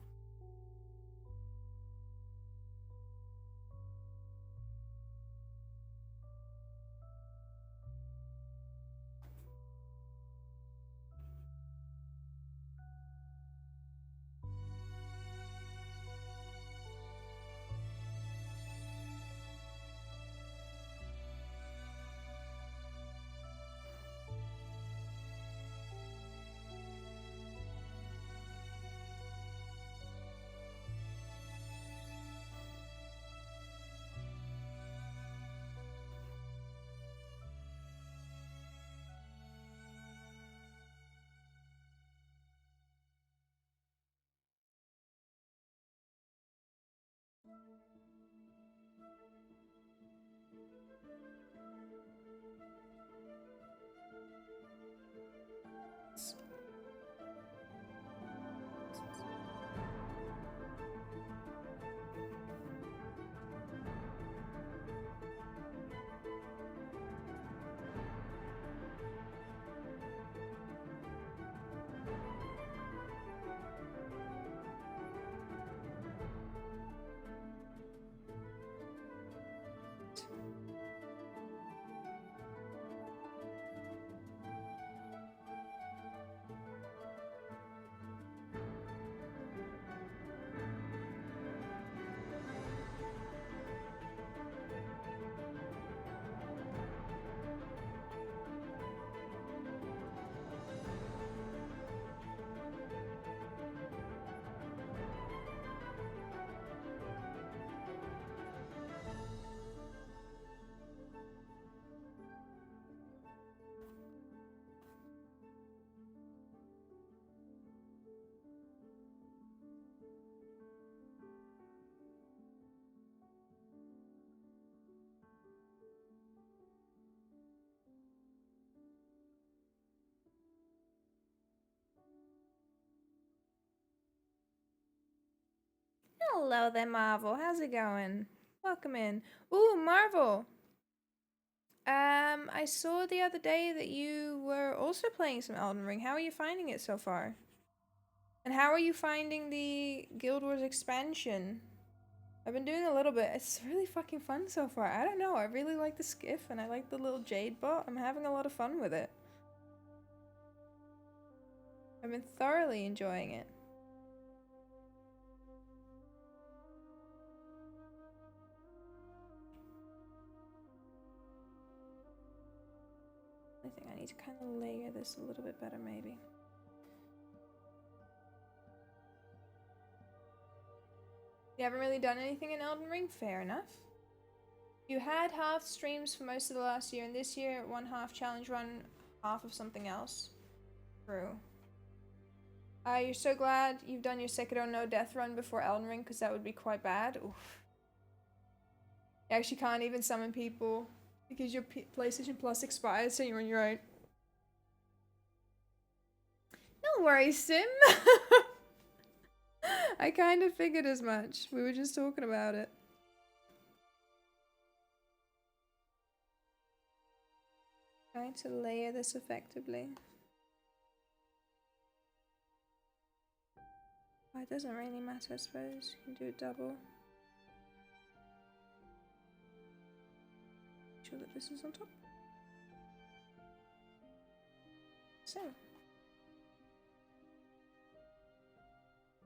Hello there, Marvel. How's it going? Welcome in. Ooh, Marvel. I saw the other day that you were also playing some Elden Ring. How are you finding it so far? And how are you finding the Guild Wars expansion? I've been doing a little bit. It's really fucking fun so far. I don't know. I really like the skiff and I like the little jade bot. I'm having a lot of fun with it. I've been thoroughly enjoying it. think I need to kind of layer this a little bit better, maybe. You haven't really done anything in Elden Ring? Fair enough. You had half streams for most of the last year, and this year, 1/2 challenge run, half of something else. True. You're so glad you've done your Sekiro no death run before Elden Ring, because that would be quite bad. Oof. You actually can't even summon people because your PlayStation Plus expired, so you're on your own. No worries, Sim. I kind of figured as much. We were just talking about it. Trying to layer this effectively. Oh, it doesn't really matter, I suppose. You can do it double. Make sure that this is on top. So.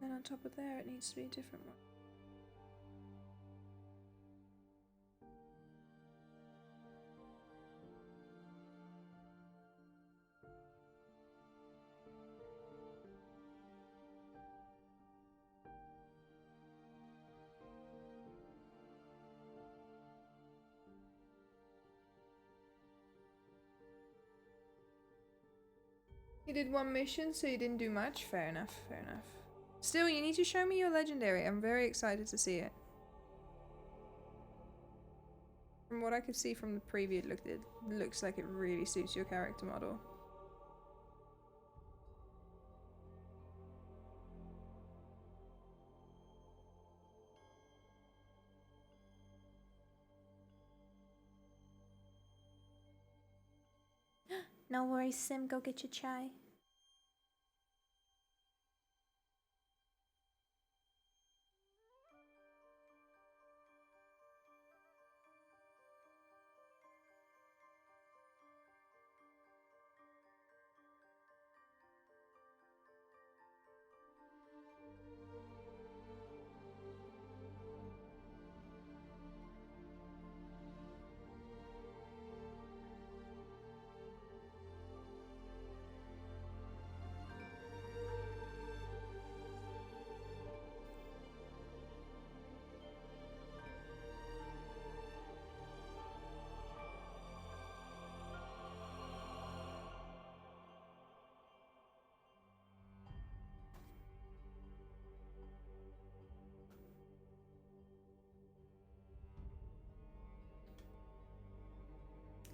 And on top of there, it needs to be a different one. You did one mission, so you didn't do much? Fair enough, fair enough. Still, you need to show me your legendary. I'm very excited to see it. From what I could see from the preview, it looks like it really suits your character model. No worries, Sim. Go get your chai.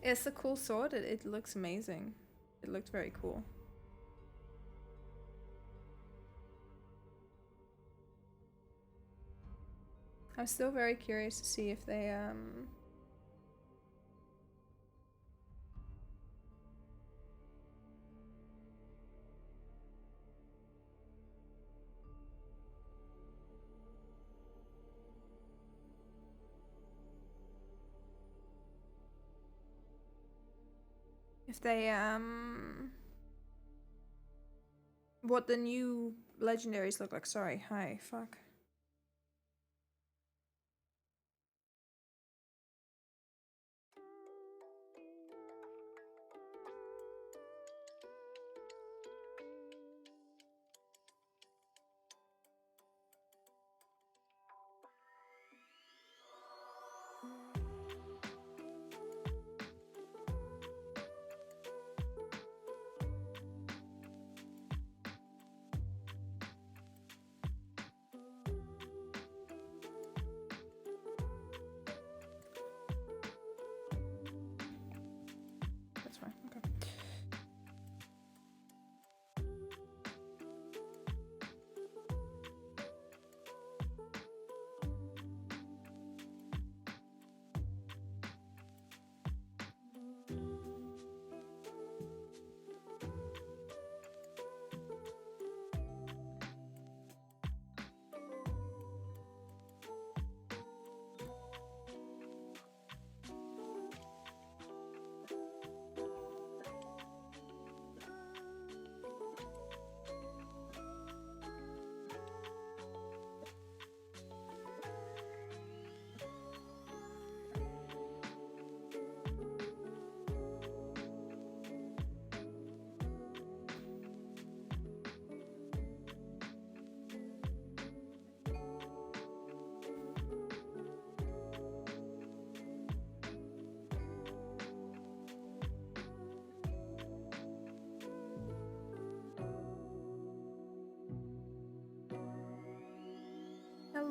It's a cool sword. It looks amazing. It looked very cool. I'm still very curious to see if they what the new legendaries look like. Sorry, hi, fuck.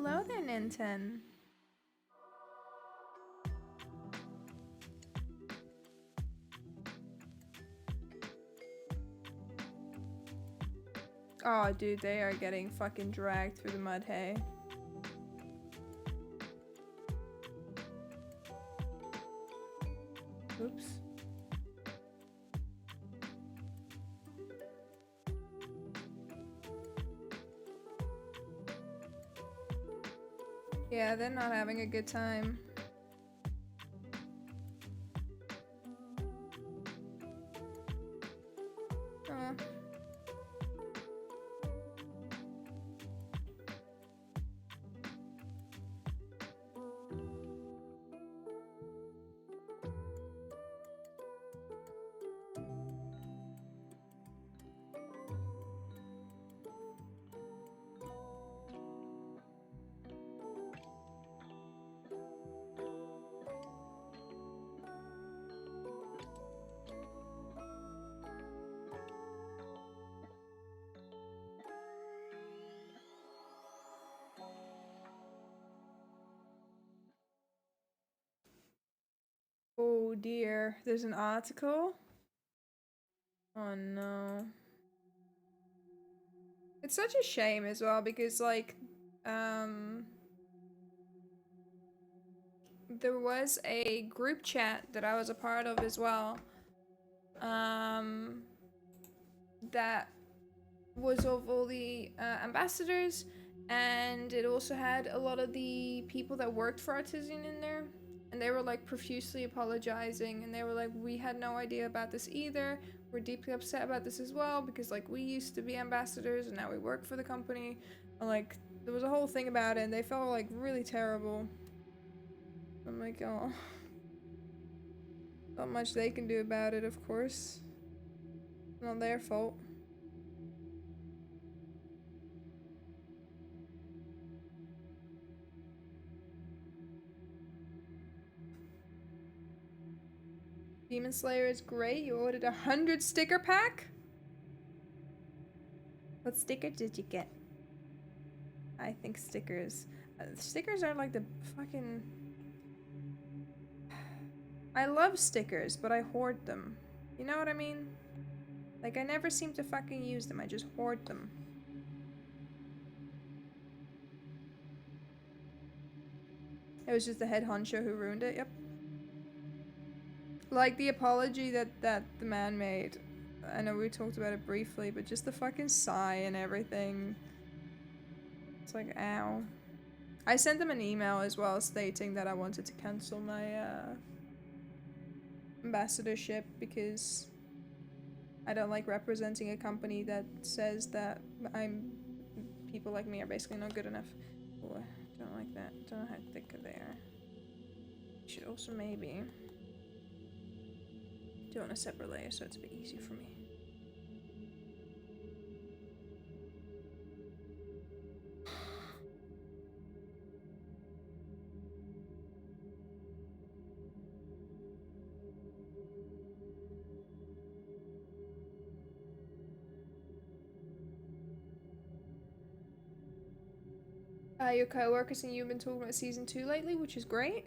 Hello there, Ninten. Oh, dude, they are getting fucking dragged through the mud, hey? Oops. Yeah, they're not having a good time. Oh. Oh dear, there's an article? Oh no. It's such a shame as well because like, there was a group chat that I was a part of as well. That was of all the ambassadors, and it also had a lot of the people that worked for Artisan in there, and they were like profusely apologizing, and they were like, we had no idea about this either, we're deeply upset about this as well because like we used to be ambassadors and now we work for the company, and like there was a whole thing about it and they felt like really terrible. I'm like, oh, not much they can do about it, of course, not their fault. Demon Slayer is great. You ordered 100 sticker pack? What sticker did you get? I think stickers. Stickers are like the fucking... I love stickers, but I hoard them. You know what I mean? Like, I never seem to fucking use them. I just hoard them. It was just the head honcho who ruined it, yep. Like, the apology that the man made. I know we talked about it briefly, but just the fucking sigh and everything. It's like, ow. I sent them an email as well stating that I wanted to cancel my ambassadorship because I don't like representing a company that says that people like me are basically not good enough. Ooh, I don't like that. Don't know how thick they are. Should also maybe do it on a separate layer so it's a bit easier for me. Your co-workers and you've been talking about season 2 lately, which is great.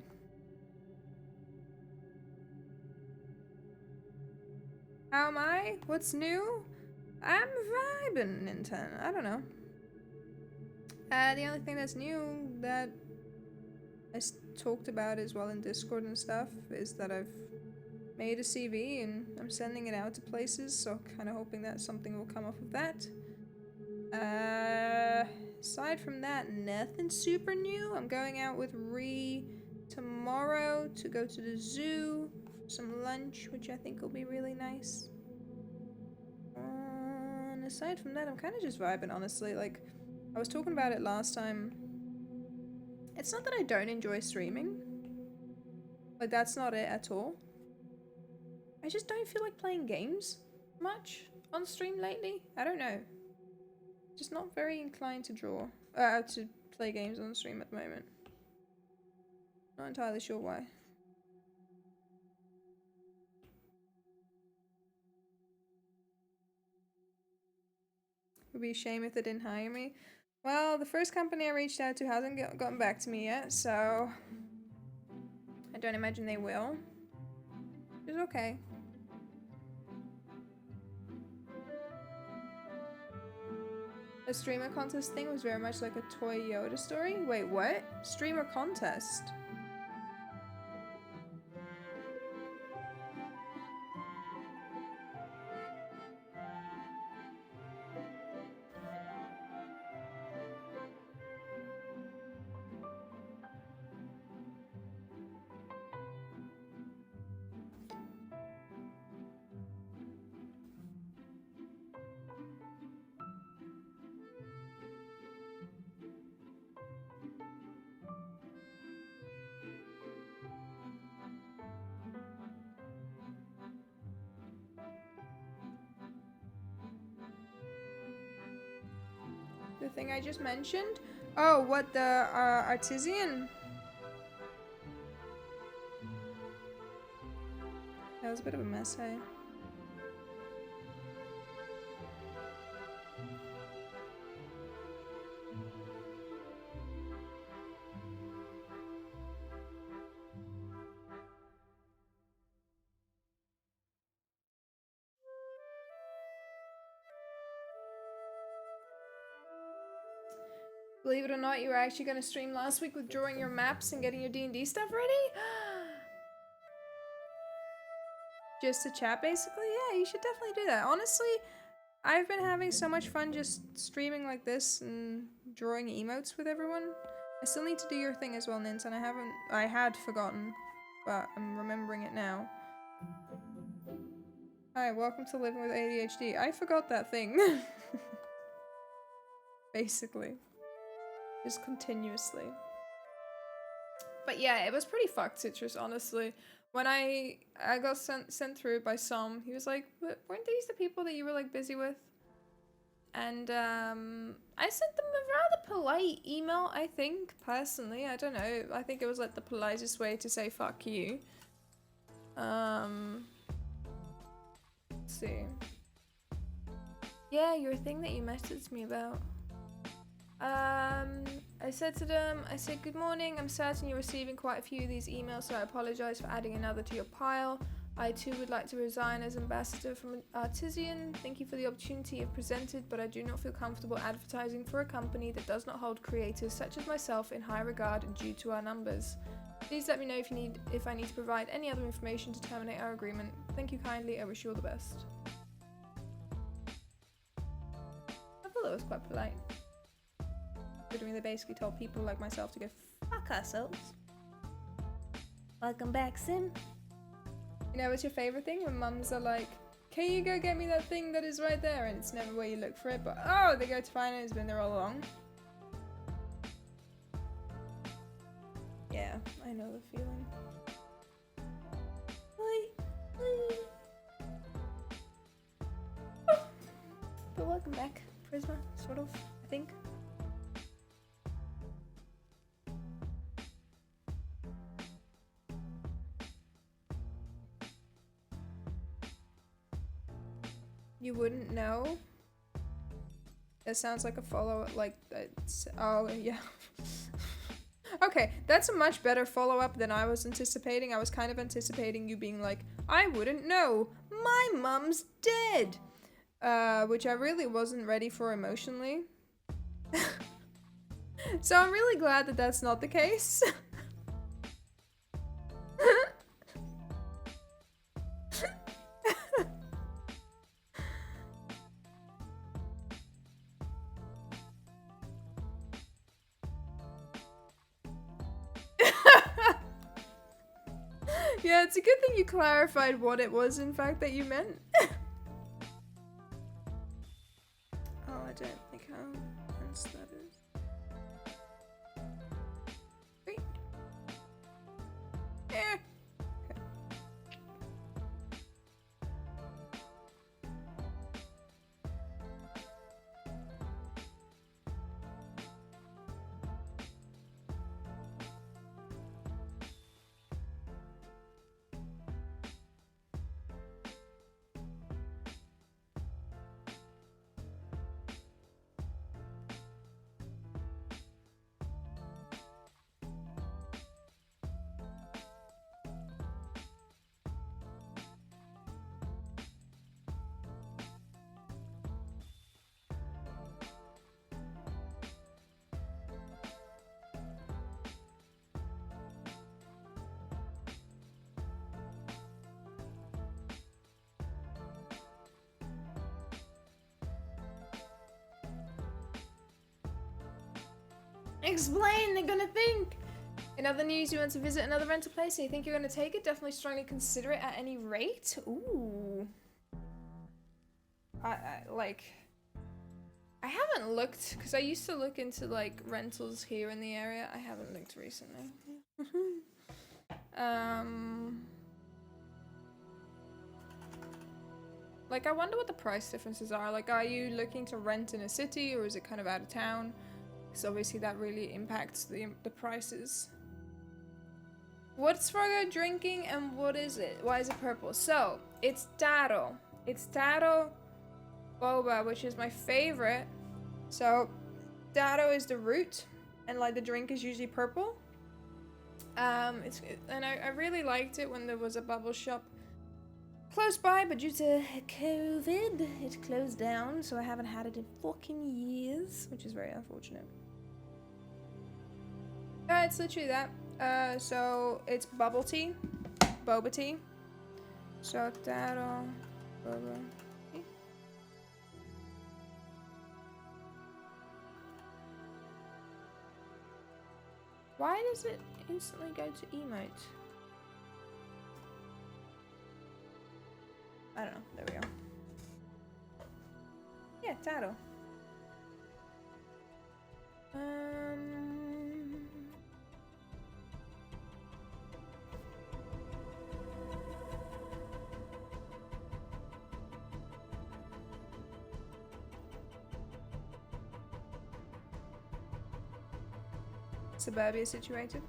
How am I? What's new? I'm vibing, Nintendo. I don't know. The only thing that's new that I talked about as well in Discord and stuff is that I've made a CV and I'm sending it out to places, so kind of hoping that something will come off of that. Aside from that, nothing super new. I'm going out with Ree tomorrow to go to the zoo for some lunch, which I think will be really nice. And aside from that, I'm kind of just vibing, honestly. Like, I was talking about it last time. It's not that I don't enjoy streaming. Like, that's not it at all. I just don't feel like playing games much on stream lately. I don't know. Just not very inclined to to play games on stream at the moment. Not entirely sure why. It would be a shame if they didn't hire me. Well, the first company I reached out to hasn't gotten back to me yet, so I don't imagine they will. It's okay. The streamer contest thing was very much like a Toy Yoda story. Wait, what? Streamer contest? The thing I just mentioned? Oh, what, the artisan? That was a bit of a mess, hey? Believe it or not, you were actually going to stream last week with drawing your maps and getting your D&D stuff ready? Just to chat, basically? Yeah, you should definitely do that. Honestly, I've been having so much fun just streaming like this and drawing emotes with everyone. I still need to do your thing as well, Nint, and I had forgotten, but I'm remembering it now. Hi, welcome to Living with ADHD. I forgot that thing. Basically. Just continuously. But yeah, it was pretty fucked, Citrus, honestly. When I got sent through by Som, he was like, weren't these the people that you were like busy with? And I sent them a rather polite email, I think, personally. I don't know. I think it was like the politest way to say fuck you. Let's see. Yeah, your thing that you messaged me about. I said to them, I said, good morning, I'm certain you're receiving quite a few of these emails, so I apologize for adding another to your pile. I too would like to resign as ambassador from Artisan. Thank you for the opportunity you've presented, but I do not feel comfortable advertising for a company that does not hold creators such as myself in high regard due to our numbers. Please let me know if I need to provide any other information to terminate our agreement. Thank you kindly, I wish you all the best. I thought that was quite polite. Considering they basically told people like myself to go fuck ourselves. Welcome back, Sim. You know what's your favorite thing? When mums are like, can you go get me that thing that is right there? And it's never where you look for it, but oh, they go to find it, it's been there all along. Yeah, I know the feeling. But welcome back, Prisma, sort of, I think. You wouldn't know? That sounds like a follow-up, like, oh, yeah. Okay, that's a much better follow-up than I was anticipating. I was kind of anticipating you being like, I wouldn't know. My mum's dead. Which I really wasn't ready for emotionally. So I'm really glad that that's not the case. Yeah, it's a good thing you clarified what it was, in fact, that you meant. Oh, I don't think how tense that is. Wait. Eh. Explain, they're gonna think. In other news, you want to visit another rental place and you think you're gonna take it? Definitely strongly consider it at any rate. Ooh. I haven't looked, because I used to look into like rentals here in the area. I haven't looked recently. Like, I wonder what the price differences are. Like, are you looking to rent in a city or is it kind of out of town? Because obviously that really impacts the prices. What's Frogo drinking and what is it? Why is it purple? So, it's taro. It's taro boba, which is my favorite. So, taro is the root and like the drink is usually purple. And I really liked it when there was a bubble shop close by, but due to COVID, it closed down, so I haven't had it in fucking years, which is very unfortunate. It's literally that. So it's bubble tea, boba tea. So taro, boba tea. Why does it instantly go to emote? I don't know. There we go. Yeah, taro. Suburbia situated.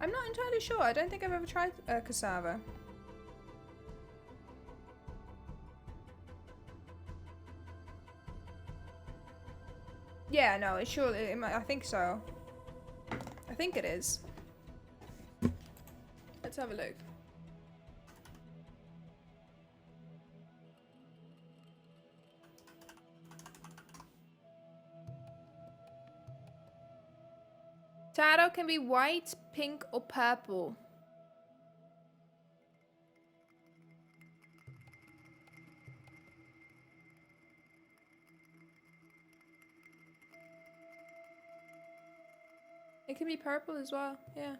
I'm not entirely sure. I don't think I've ever tried cassava. Yeah, no, it surely. I think so. I think it is. Let's have a look. Taro can be white, pink, or purple. It can be purple as well, yeah.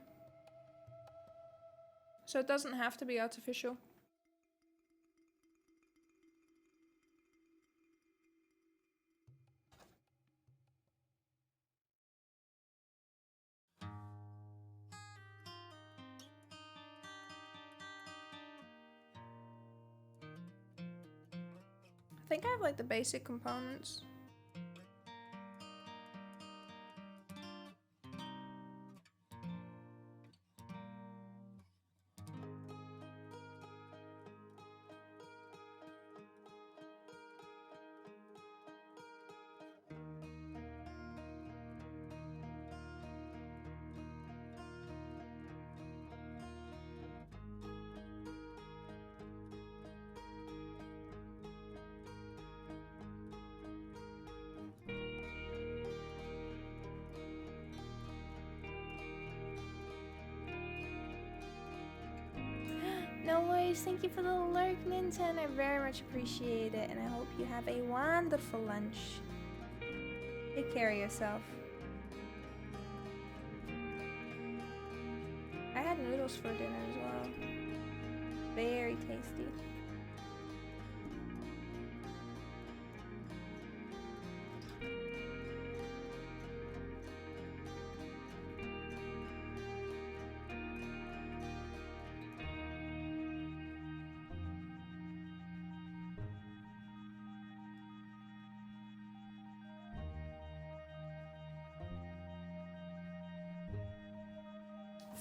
So it doesn't have to be artificial. I think I have like the basic components. No worries, thank you for the lurk, Ninten. I very much appreciate it, and I hope you have a wonderful lunch. Take care of yourself. I had noodles for dinner as well. Very tasty.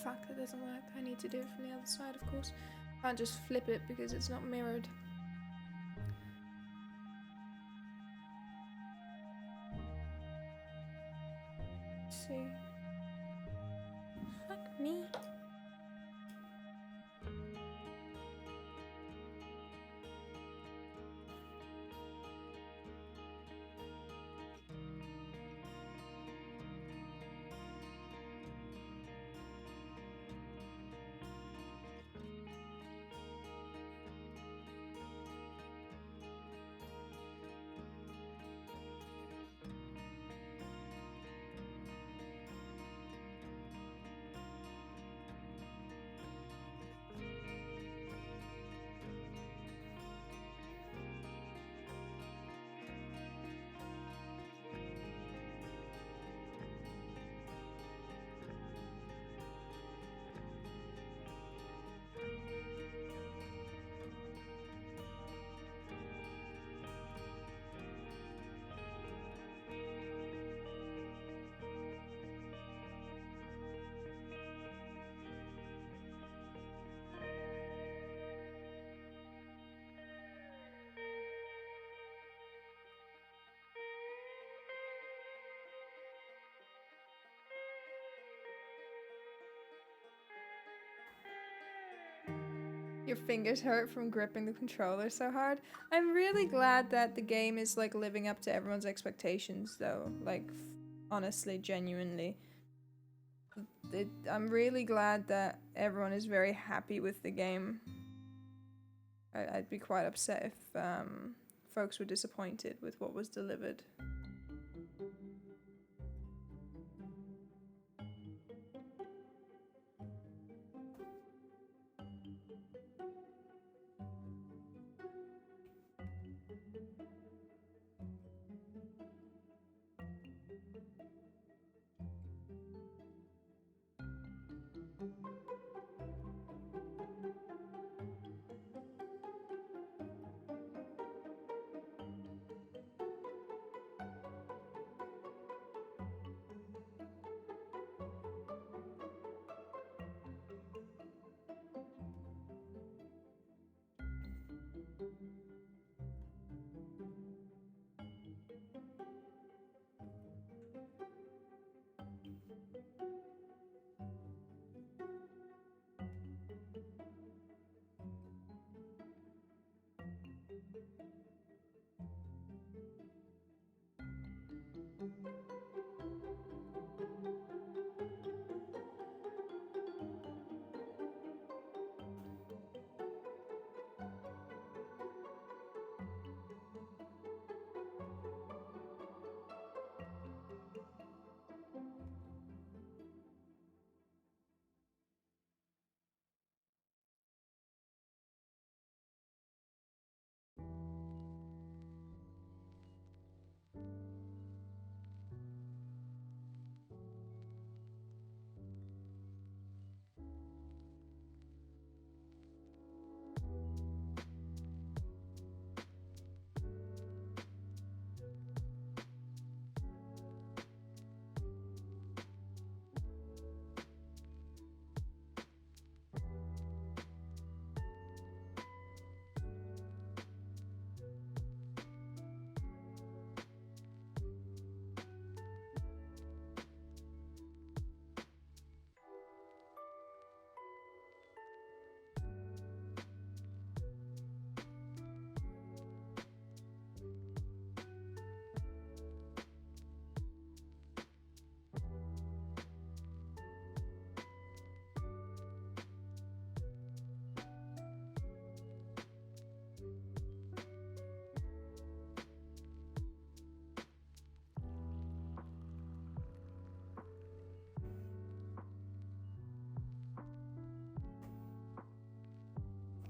Fuck, that doesn't work. I need to do it from the other side, of course. Can't just flip it because it's not mirrored. Let's see. Fuck me. Your fingers hurt from gripping the controller so hard. I'm really glad that the game is like living up to everyone's expectations though. Like, honestly, genuinely. I'm really glad that everyone is very happy with the game. I'd be quite upset if folks were disappointed with what was delivered.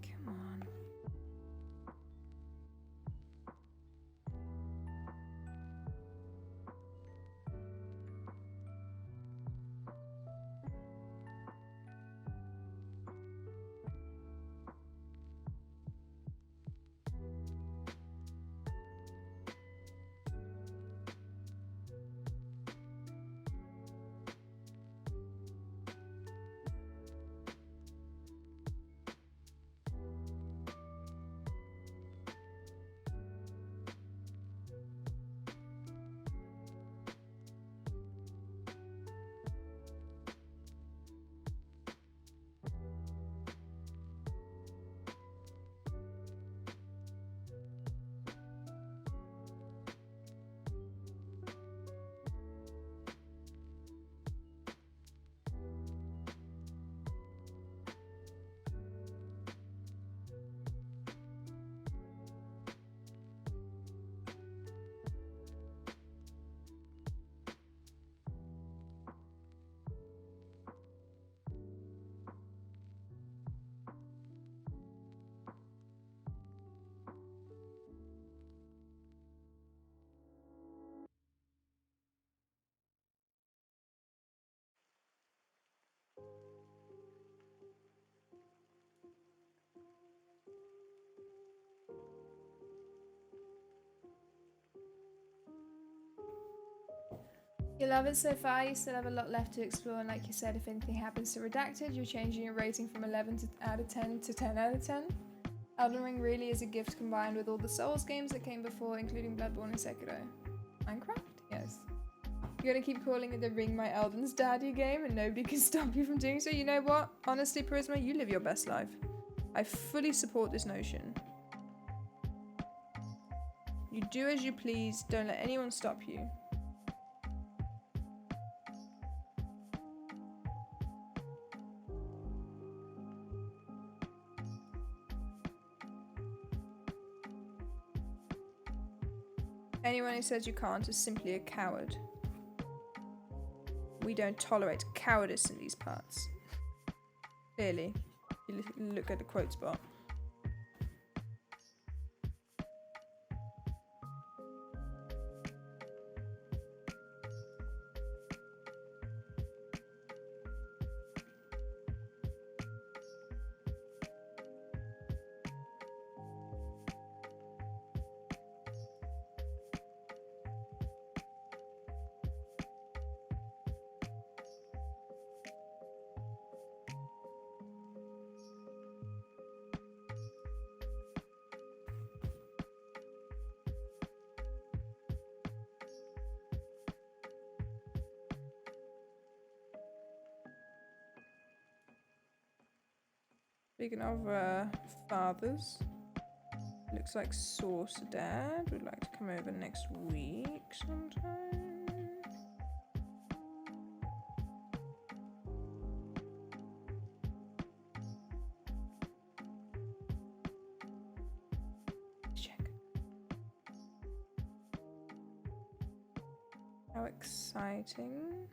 Come on. You love it so far, you still have a lot left to explore, and like you said, if anything happens to Redacted, you're changing your rating from 11 out of 10 to 10 out of 10. Elden Ring really is a gift combined with all the Souls games that came before, including Bloodborne and Sekiro. Minecraft? Yes. You're gonna keep calling it the Ring My Elden's Daddy game and nobody can stop you from doing so. You know what? Honestly, Prisma, you live your best life. I fully support this notion. You do as you please, don't let anyone stop you. Anyone who says you can't is simply a coward. We don't tolerate cowardice in these parts. Clearly. You look at the quote spot. Speaking of fathers, looks like Sauce Dad would like to come over next week sometime. Check. How exciting.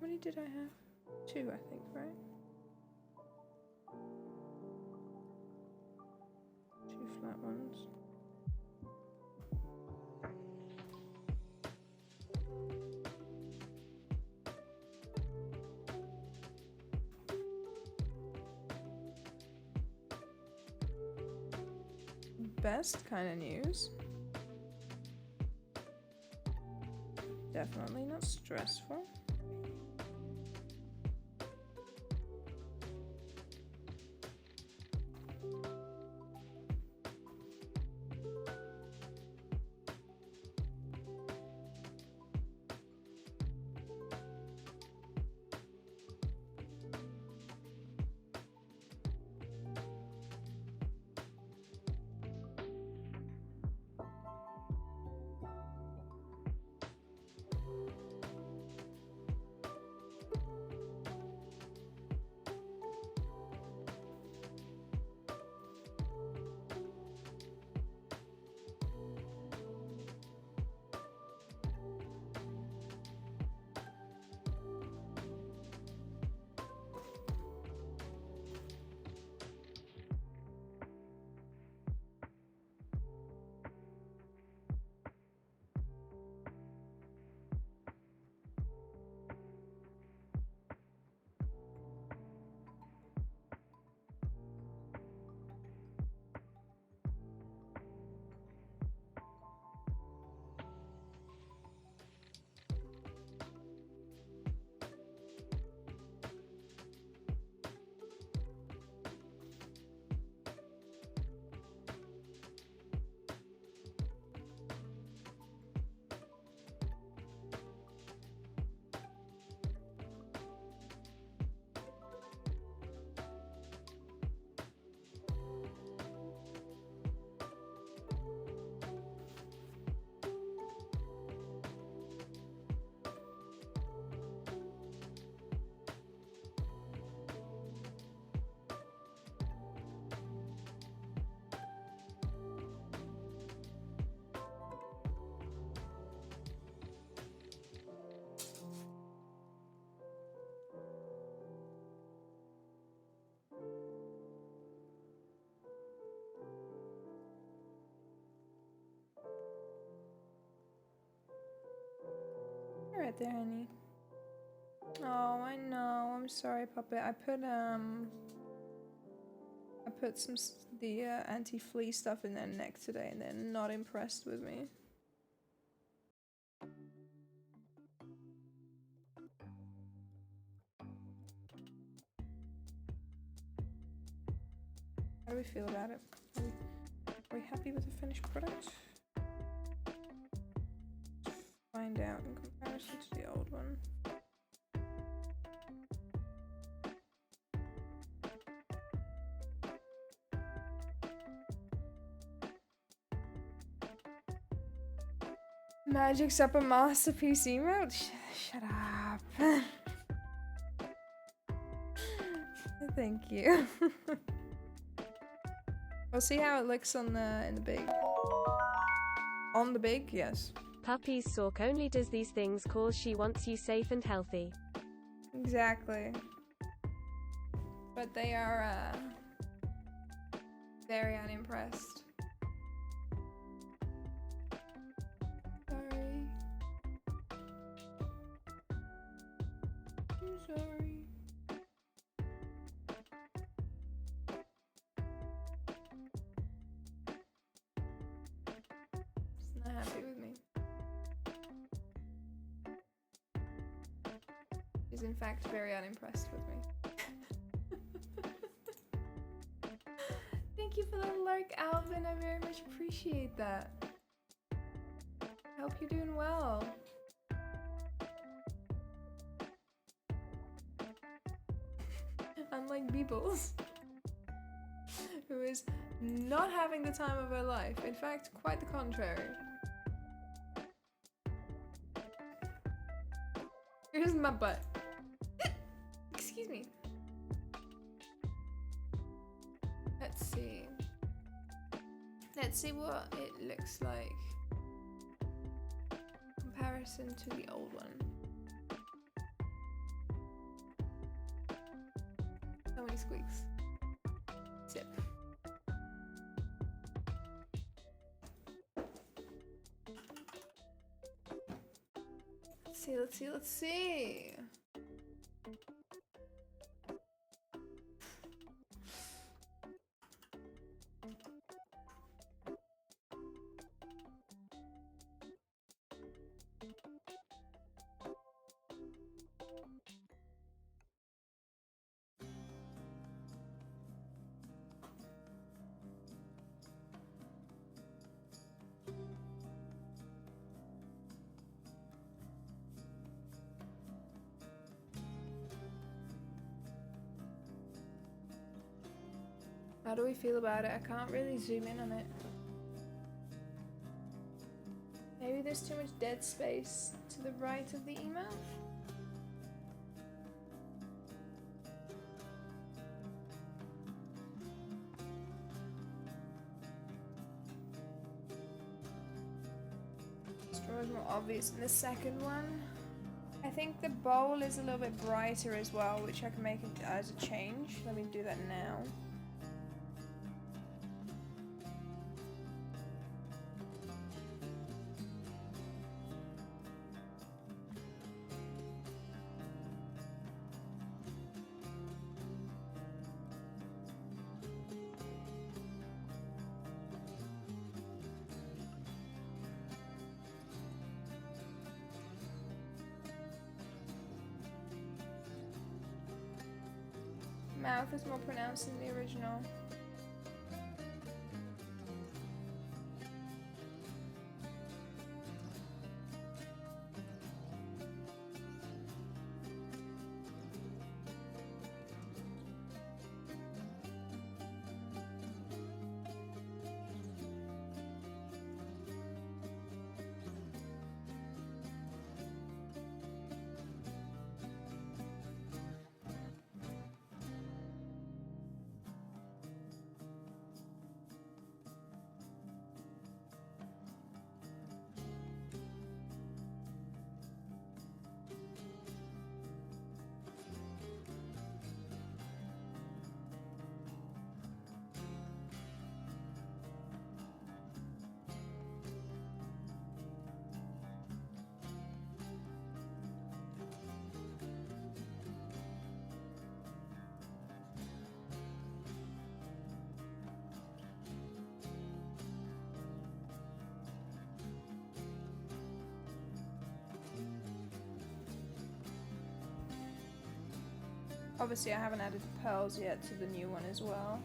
How many did I have? 2, I think, right? 2 flat ones. Best kind of news. Definitely not stressful. You're right there, honey. Oh, I know. I'm sorry, puppet. I put some the anti-flea stuff in their neck today, and they're not impressed with me. How do we feel about it? Are we happy with the finished product? Find out in comparison to the old one. Magic's up a masterpiece emote? Shut up. Thank you. We'll see how it looks on the in the big. On the big, yes. Puppy's Sork only does these things cause she wants you safe and healthy. Exactly. But they are very unimpressed. Sorry. I'm sorry. She's not happy with me. She's in fact very unimpressed with me. Thank you for the lurk, Alvin. I very much appreciate that. Hope you're doing well. Unlike Beebles, who is not having the time of her life. In fact, quite the contrary. Here's my butt. Excuse me. Let's see. Let's see what it looks like. Comparison to the old one. So many squeaks. Sip. Let's see. How do we feel about it? I can't really zoom in on it. Maybe there's too much dead space to the right of the email? Straw is more obvious in the second one. I think the bowl is a little bit brighter as well, which I can make it as a change. Let me do that now. Mouth is more pronounced than the original. Obviously I haven't added pearls yet to the new one as well.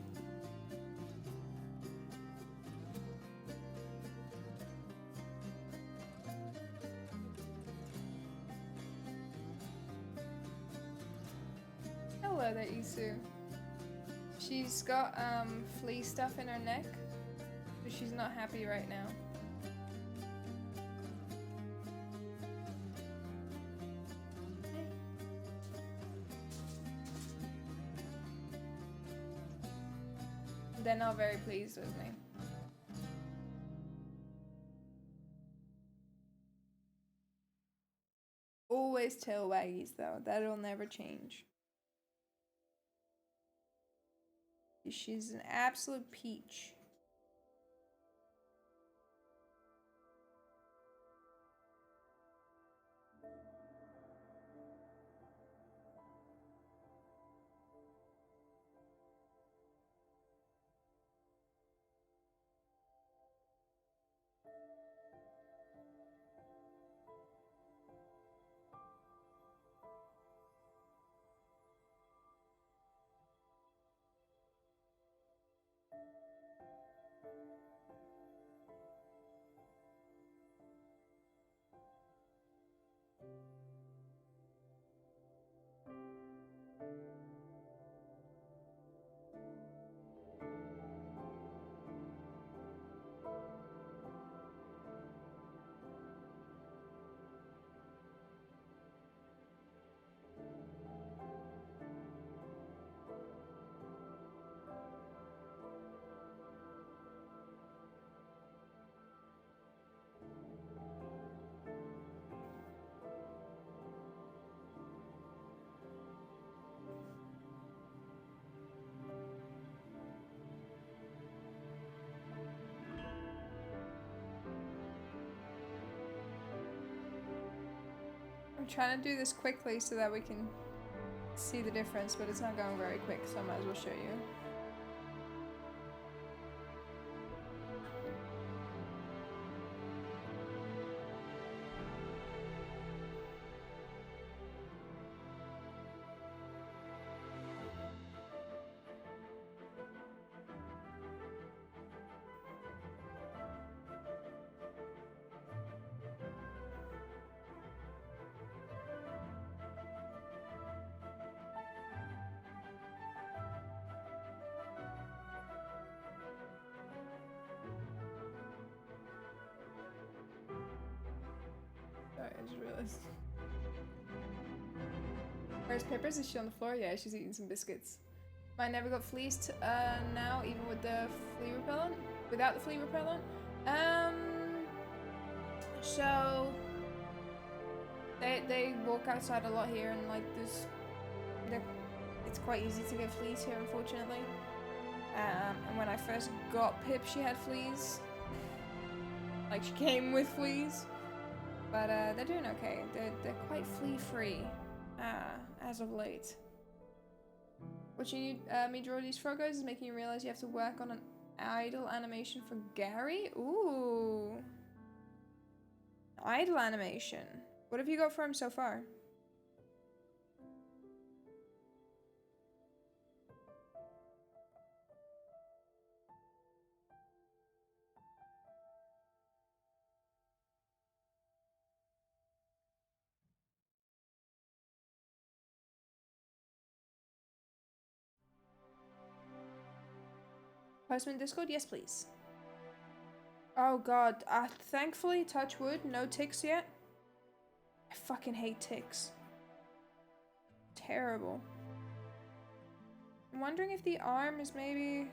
Sue. She's got flea stuff in her neck, so she's not happy right now. They're not very pleased with me. Always tail waggies though, that'll never change. She's an absolute peach. I'm trying to do this quickly so that we can see the difference, but it's not going very quick, so I might as well show you. Sorry, I just realized. Where's Peppers? Is she on the floor? Yeah, she's eating some biscuits. Mine never got fleeced now, even with the flea repellent. Without the flea repellent. So they walk outside a lot here, and like it's quite easy to get fleas here, unfortunately. And when I first got Pip, she had fleas. Like she came with fleas. But they're doing okay. They're quite flea free as of late. Watching you me draw these frogos is making you realize you have to work on an idle animation for Gary. Ooh, idle animation. What have you got for him so far? Postman Discord? Yes, please. Oh god, thankfully, touch wood, no ticks yet. I fucking hate ticks. Terrible. I'm wondering if the arm is maybe...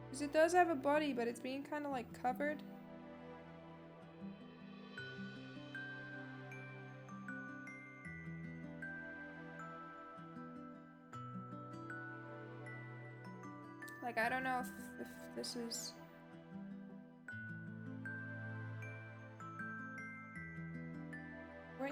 Because it does have a body, but it's being kind of like covered. Like, I don't know if this is... Wait.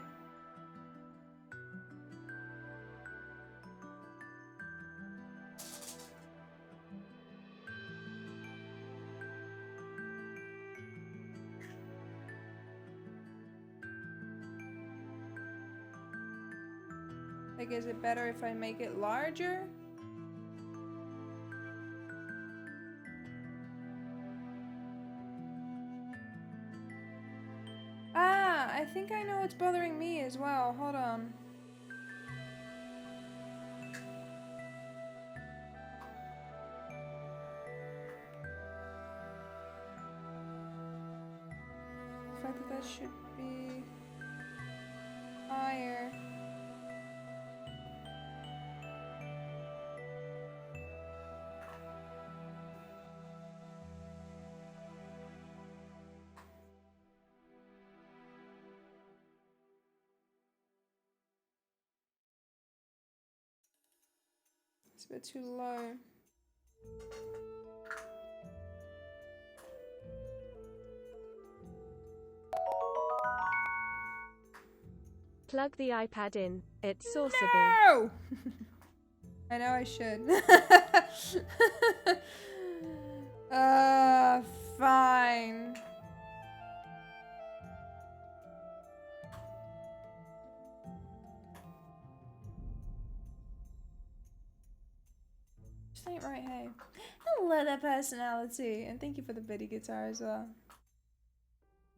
Like, is it better if I make it larger? I think I know what's bothering me as well. Hold on. that that should be higher. It's a bit too low. Plug the iPad in. It's Saucer No! I know I should. Fine. Just ain't right, hey. I love that personality. And thank you for the bitty guitar as well.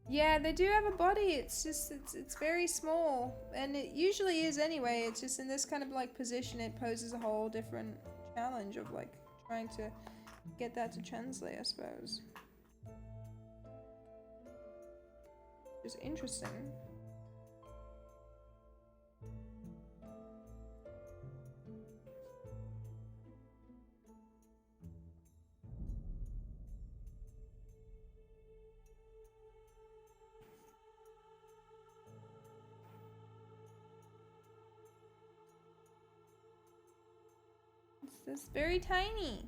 Yeah, they do have a body. It's just, it's very small. And it usually is anyway. It's just in this kind of like position, it poses a whole different challenge of like trying to get that to translate, I suppose. It's interesting. It's very tiny.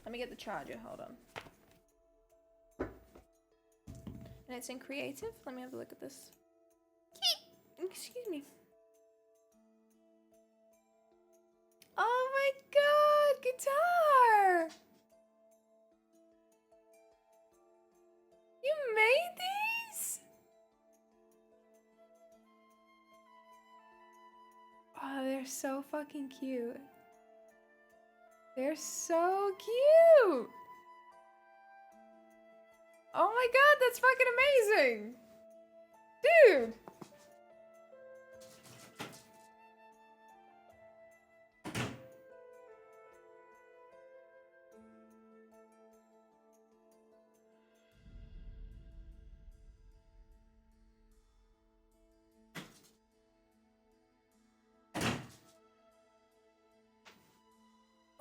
Let me get the charger, hold on. And it's in creative. Let me have a look at this. Excuse me. Oh my god, guitar! You made these? Oh, they're so fucking cute. They're so cute! Oh my god, that's fucking amazing! Dude!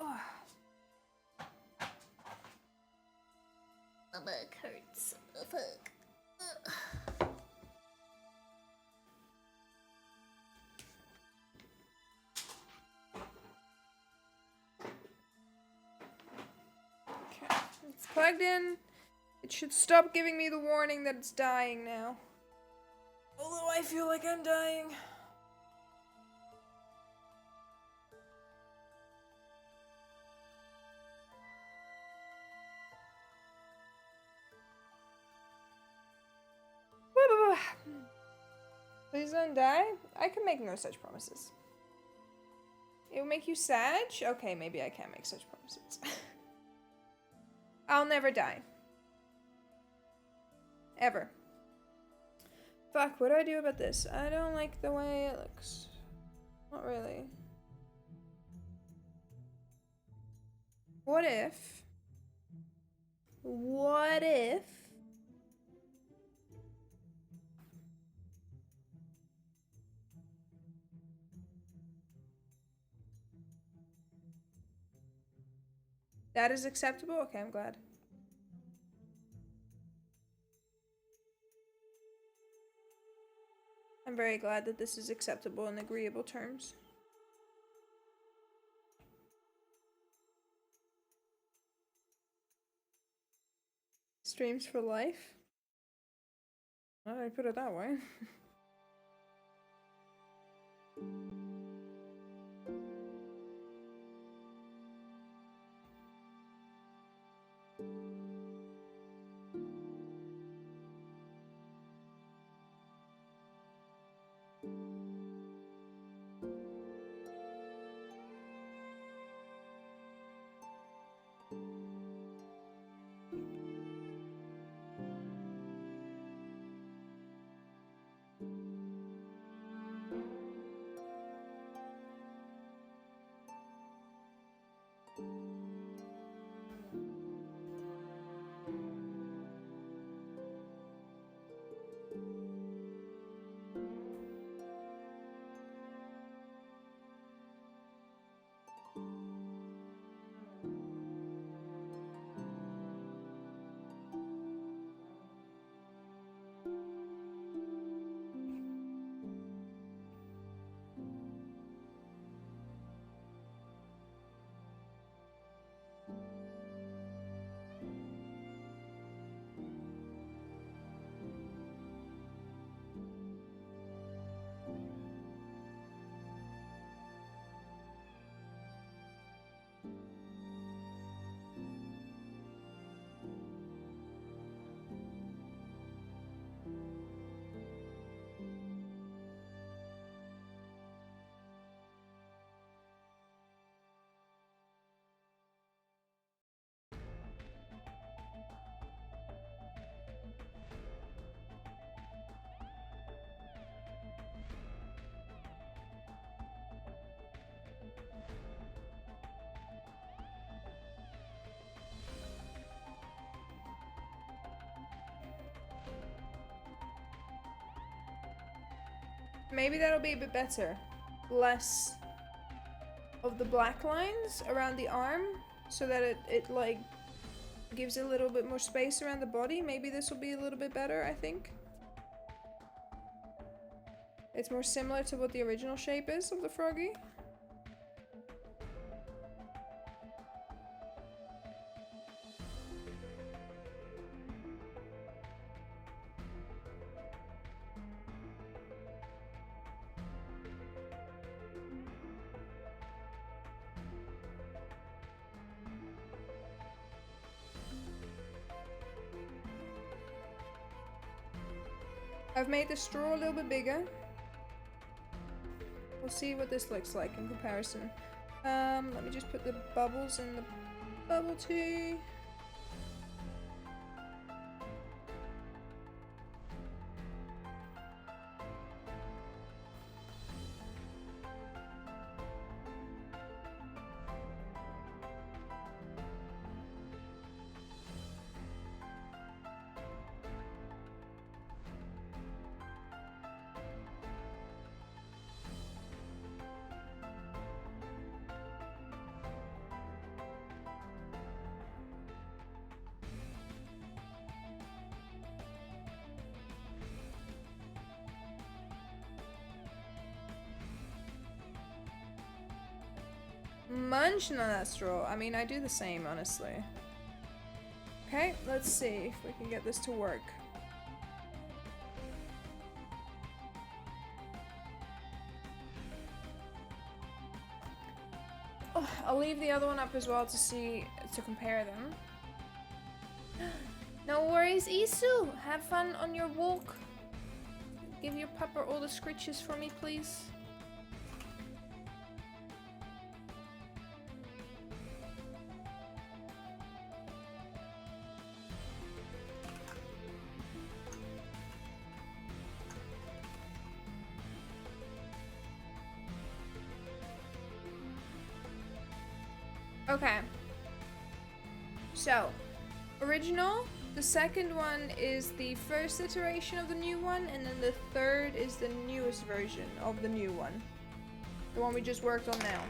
Oh. My back hurts. Oh, fuck. Ugh. Okay, it's plugged in. It should stop giving me the warning that it's dying now. Although I feel like I'm dying. Please don't die? I can make no such promises. It will make you sad? Okay, maybe I can't make such promises. I'll never die. Ever. Fuck, what do I do about this? I don't like the way it looks. Not really. What if... What if... That is acceptable? Okay, I'm glad. I'm very glad that this is acceptable in agreeable terms. Streams for life? Why did I put it that way? Maybe that'll be a bit better. Less of the black lines around the arm, so that it like gives a little bit more space around the body. Maybe this will be a little bit better, I think. It's more similar to what the original shape is of the froggy. I've made the straw a little bit bigger. We'll see what this looks like in comparison. Let me just put the bubbles in the bubble tea. Munching on that straw. I mean, I do the same, honestly. Okay, let's see if we can get this to work. Oh, I'll leave the other one up as well to compare them. No worries, Isu. Have fun on your walk. Give your pupper all the scritches for me, please. Okay. So, original. The second one is the first iteration of the new one, and then the third is the newest version of the new one. The one we just worked on now.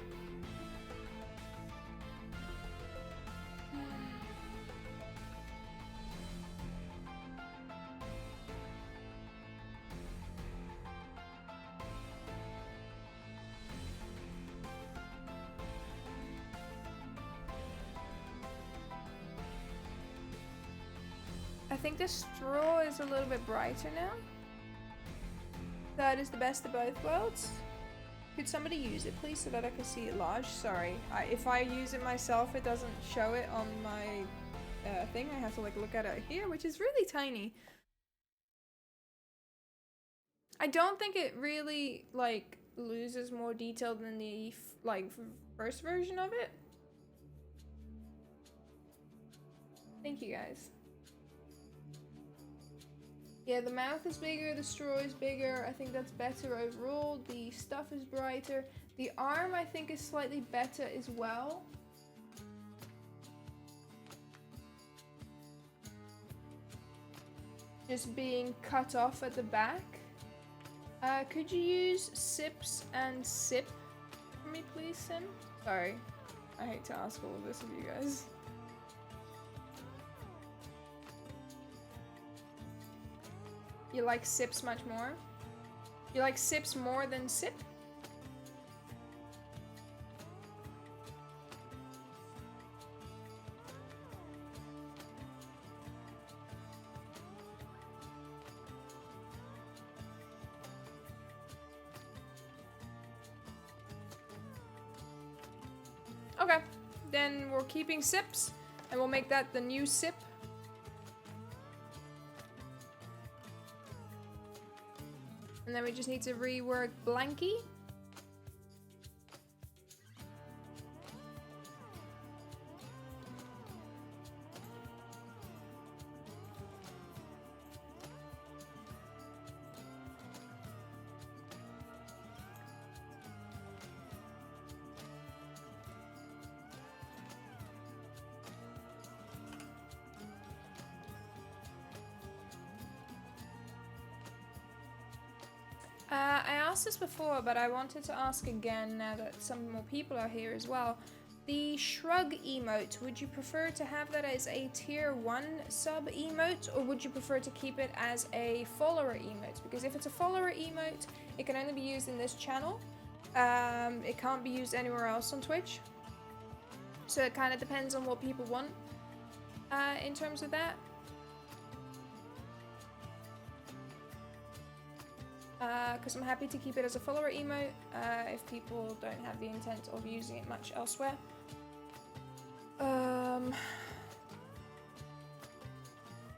I think the straw is a little bit brighter now. That is the best of both worlds. Could somebody use it, please, so that I can see it large? Sorry, if I use it myself, it doesn't show it on my thing. I have to like look at it here, which is really tiny. I don't think it really like loses more detail than the first version of it. Thank you guys. Yeah, the mouth is bigger, the straw is bigger. I think that's better overall. The stuff is brighter. The arm, I think, is slightly better as well. Just being cut off at the back. Could you use sips and sip for me, please, Sim? Sorry. I hate to ask all of this of you guys. You like sips much more? You like sips more than sip? Okay, then we're keeping sips, and we'll make that the new sip. And then we just need to rework Blanky. I asked this before, but I wanted to ask again now that some more people are here as well. The shrug emote, would you prefer to have that as a tier 1 sub emote, or would you prefer to keep it as a follower emote? Because if it's a follower emote, it can only be used in this channel. It can't be used anywhere else on Twitch. So it kind of depends on what people want in terms of that. Because I'm happy to keep it as a follower emote if people don't have the intent of using it much elsewhere.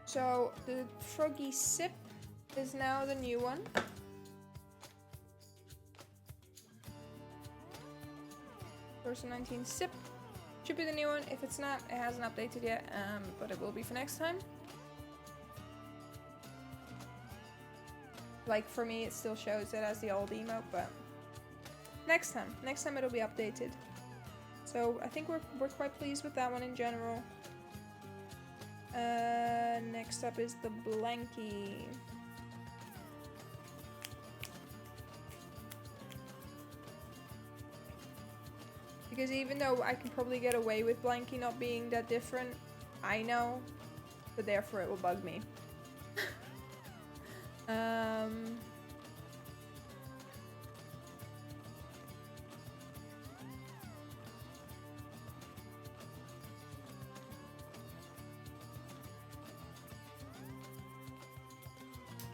So the Froggy Sip is now the new one. Version 19 Sip should be the new one. If it's not, it hasn't updated yet, but it will be for next time. Like, for me, it still shows it as the old emote, but next time it'll be updated. So I think we're quite pleased with that one in general. Next up is the Blanky. Because even though I can probably get away with Blanky not being that different, I know, but therefore it will bug me.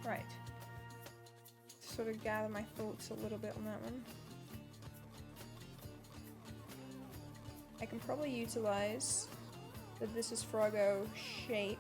Right. Sort of gather my thoughts a little bit on that one. I can probably utilize that this is Froggo shape.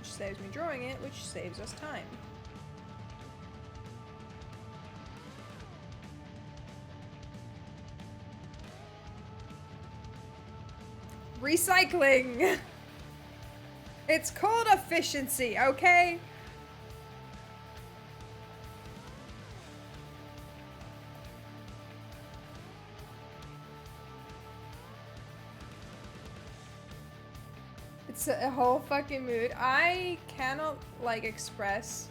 Saves me drawing it, which saves us time. Recycling! It's called efficiency, okay? It's a whole fucking mood. I cannot, like, express.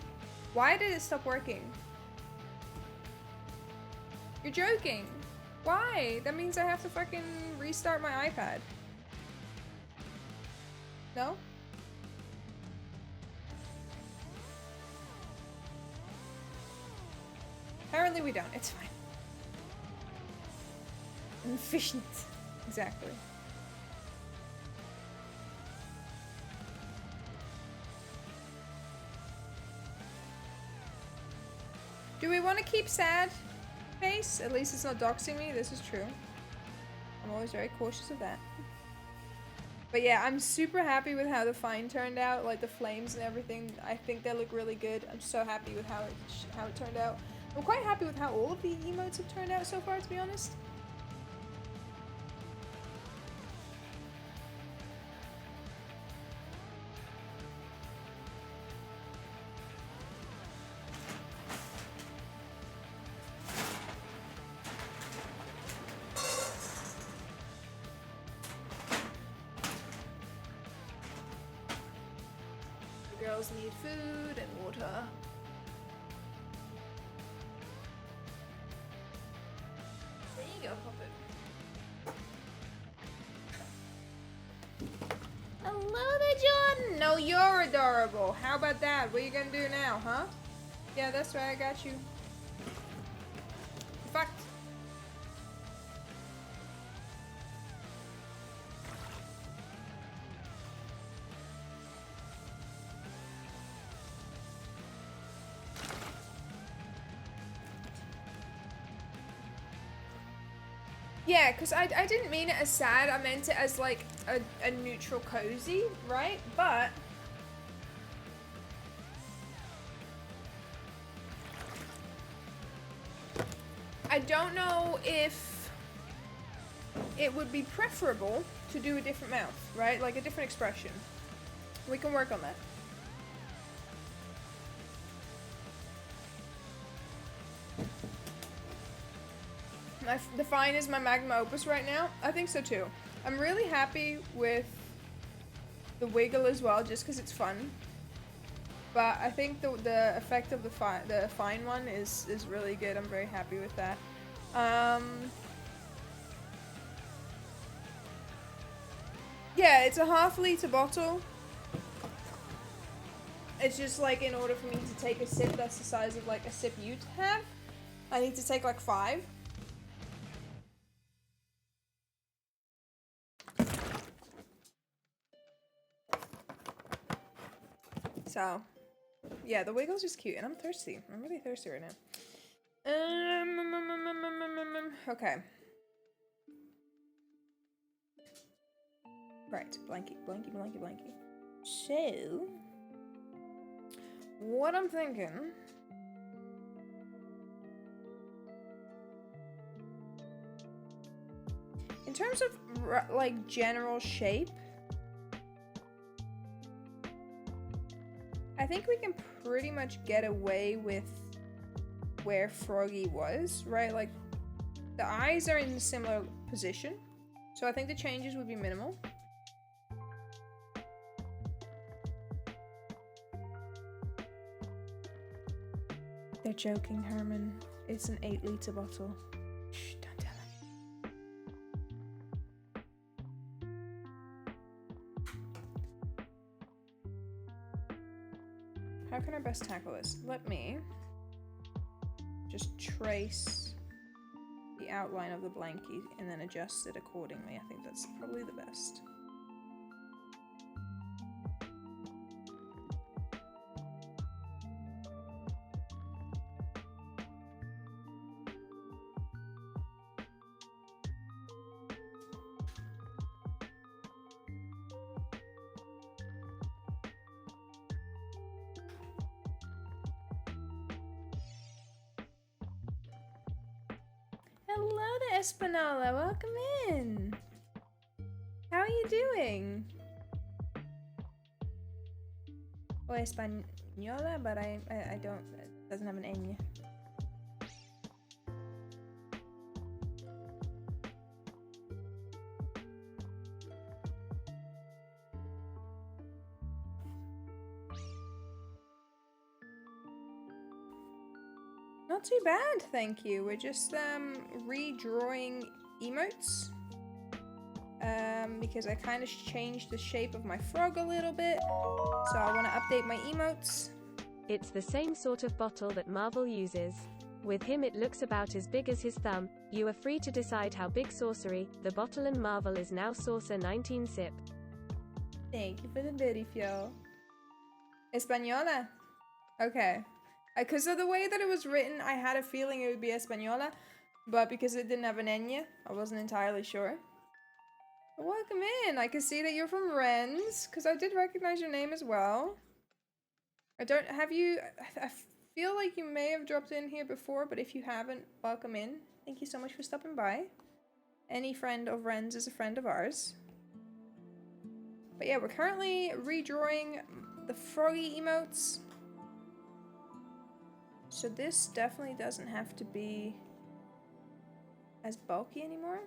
Why did it stop working? You're joking. Why? That means I have to fucking restart my iPad. No? Apparently we don't. It's fine. Efficient. Exactly. Do we want to keep sad face? At least it's not doxing me. This is true. I'm always very cautious of that. But yeah, I'm super happy with how the find turned out. Like the flames and everything. I think they look really good. I'm so happy with how it turned out. I'm quite happy with how all of the emotes have turned out so far, to be honest. Girls need food and water. There you go, Puppet. Hello there, John! No, you're adorable. How about that? What are you gonna do now, huh? Yeah, that's right, I got you. Fuck. Yeah, because I didn't mean it as sad, I meant it as like a neutral cozy, right? But I don't know if it would be preferable to do a different mouth, right? Like a different expression. We can work on that. The Fine is my magnum opus right now. I think so too. I'm really happy with the Wiggle as well, just because it's fun. But I think the effect of the Fine one is really good. I'm very happy with that. Yeah, it's a half-liter bottle. It's just like in order for me to take a sip that's the size of like a sip you'd have, I need to take like 5. So, yeah, the Wiggle's just cute, and I'm thirsty. I'm really thirsty right now. Okay. Right, blankie. So, what I'm thinking... in terms of, like, general shape, I think we can pretty much get away with where Froggy was, right? Like, the eyes are in a similar position, so I think the changes would be minimal. They're joking, Herman. It's an 8-liter bottle. Shh, don't tell him. How can I best tackle this? Let me just trace the outline of the blankie and then adjust it accordingly. I think that's probably the best. Hello there, Espanola. Welcome in. How are you doing? Oh, Española, but I don't. It doesn't have an N. Not too bad, thank you. We're just redrawing emotes. Because I kind of changed the shape of my frog a little bit. So I want to update my emotes. It's the same sort of bottle that Marvel uses. With him it looks about as big as his thumb. You are free to decide how big sorcery. The bottle and Marvel is now Saucer 19 sip. Thank you for the bitty, Fio. Española. Okay. Because of the way that it was written, I had a feeling it would be Española. But because it didn't have an Enya, I wasn't entirely sure. Welcome in. I can see that you're from Rennes, because I did recognize your name as well. I feel like you may have dropped in here before, but if you haven't, welcome in. Thank you so much for stopping by. Any friend of Rennes is a friend of ours. But yeah, we're currently redrawing the froggy emotes. So this definitely doesn't have to be as bulky anymore.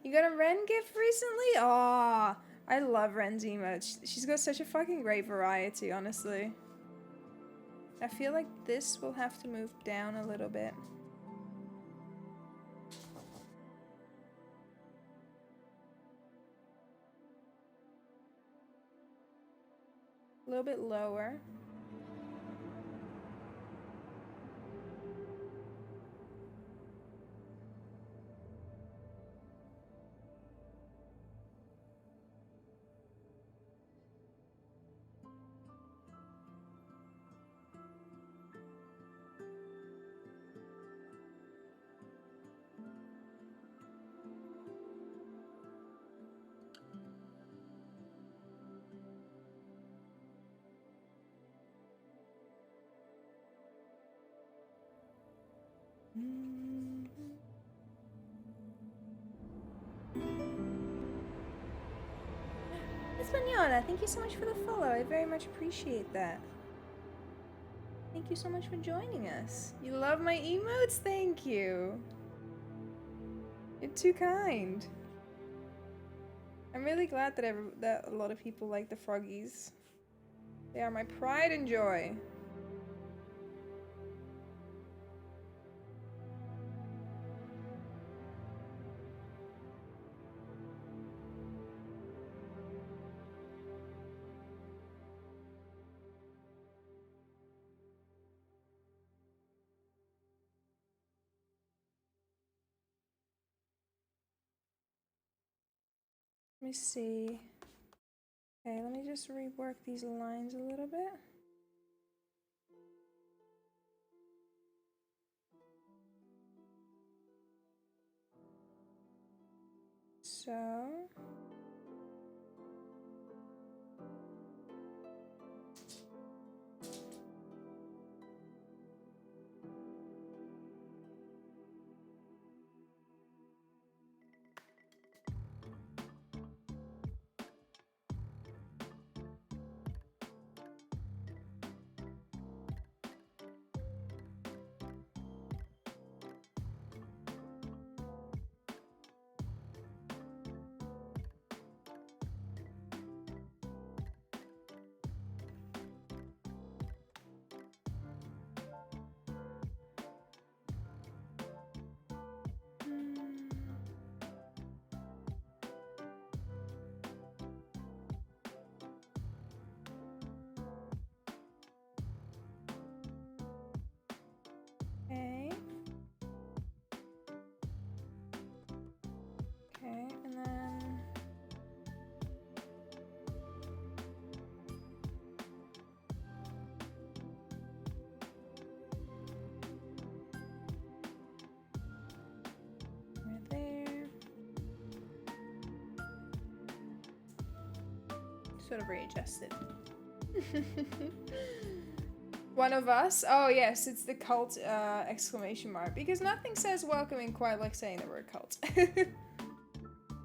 You got a Ren gift recently? Aw, I love Ren's emotes. She's got such a fucking great variety, honestly. I feel like this will have to move down a little bit. A little bit lower. Espanyola, thank you so much for the follow. I very much appreciate that. Thank you so much for joining us. You love my emotes? Thank you. You're too kind. I'm really glad that a lot of people like the froggies. They are my pride and joy. Let me see. Okay, let me just rework these lines a little bit. So... Okay. Okay, and then... right there. Sort of readjusted. One of us? Oh yes, it's the cult exclamation mark. Because nothing says welcoming quite like saying the word cult.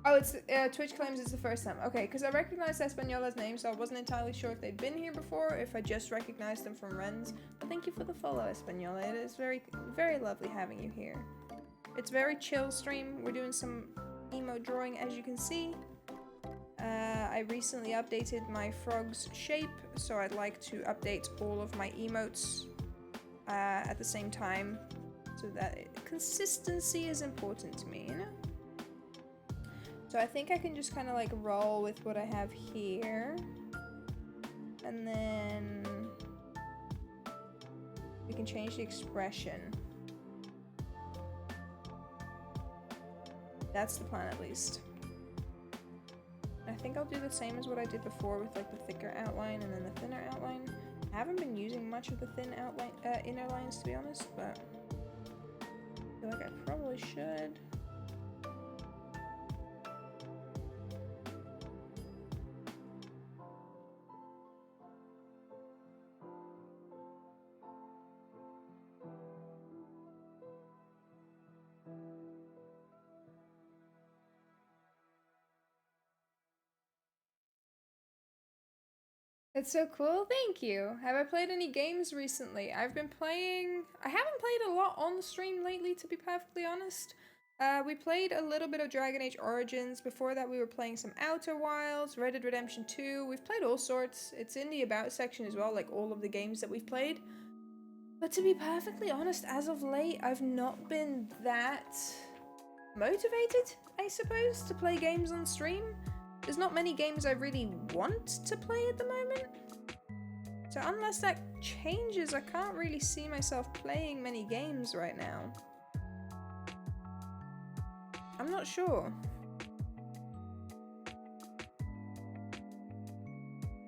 Oh, it's Twitch claims it's the first time. Okay, because I recognized Espanola's name, so I wasn't entirely sure if they'd been here before, or if I just recognized them from Ren's. But thank you for the follow, Espanola. It is very, very lovely having you here. It's a very chill stream. We're doing some emote drawing, as you can see. I recently updated my frog's shape, so I'd like to update all of my emotes at the same time, so that consistency is important to me, you know? So I think I can just kind of like roll with what I have here, and then we can change the expression. That's the plan, at least. I think I'll do the same as what I did before with like the thicker outline and then the thinner outline. I haven't been using much of the thin outline, inner lines, to be honest, but I feel like I probably should. It's so cool, thank you. Have I played any games recently? I haven't played a lot on the stream lately, to be perfectly honest. We played a little bit of Dragon Age Origins. Before that we were playing some Outer Wilds, Red Dead Redemption 2. We've played all sorts. It's in the About section as well, like all of the games that we've played. But to be perfectly honest, as of late, I've not been that motivated, I suppose, to play games on stream. There's not many games I really want to play at the moment. So unless that changes, I can't really see myself playing many games right now. I'm not sure.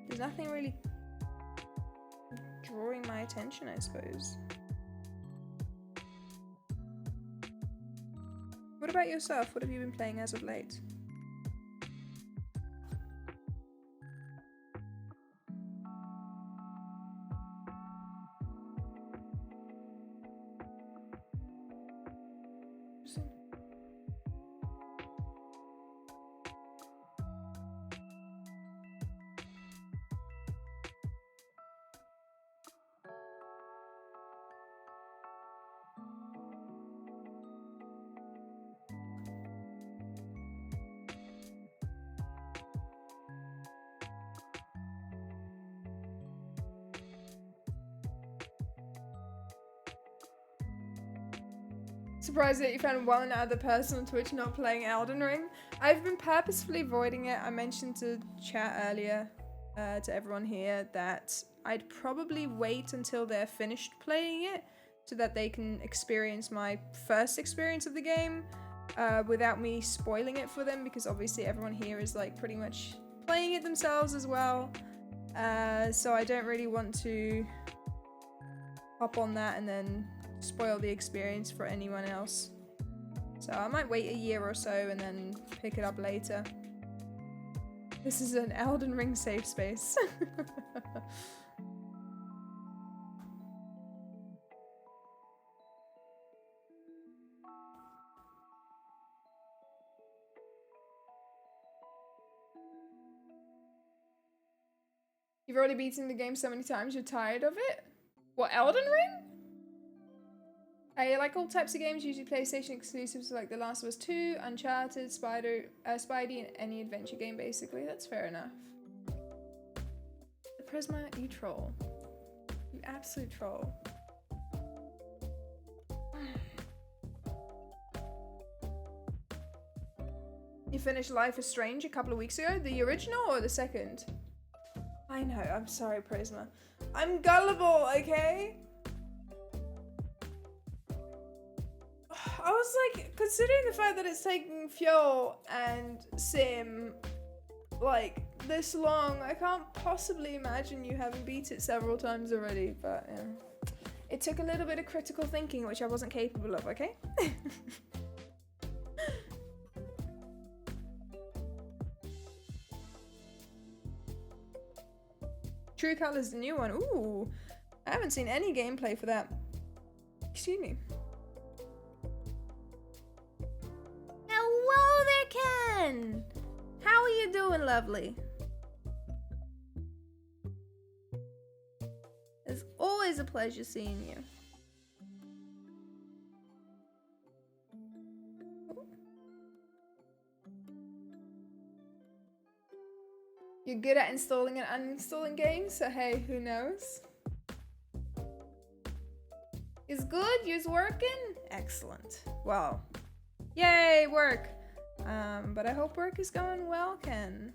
There's nothing really drawing my attention, I suppose. What about yourself? What have you been playing as of late? Surprised that you found one other person on Twitch not playing Elden Ring. I've been purposefully avoiding it. I mentioned to chat earlier to everyone here that I'd probably wait until they're finished playing it so that they can experience my first experience of the game without me spoiling it for them, because obviously everyone here is like pretty much playing it themselves as well. So I don't really want to hop on that and then spoil the experience for anyone else. So I might wait a year or so and then pick it up later. This is an Elden Ring safe space. You've already beaten the game so many times, you're tired of it? What, Elden Ring? I like all types of games, usually PlayStation exclusives like The Last of Us 2, Uncharted, Spidey, and any adventure game basically. That's fair enough. The Prisma, you troll. You absolute troll. You finished Life is Strange a couple of weeks ago? The original or the second? I know, I'm sorry, Prisma. I'm gullible, okay? I was like, considering the fact that it's taking Fuel and Sim like this long, I can't possibly imagine you having beat it several times already, but yeah. It took a little bit of critical thinking, which I wasn't capable of, okay? True Color's the new one. Ooh, I haven't seen any gameplay for that. Excuse me. Hello there, Ken! How are you doing, lovely? It's always a pleasure seeing you. You're good at installing and uninstalling games, so hey, who knows? Is good? You's working? Excellent. Well, yay, work. But I hope work is going well, Ken.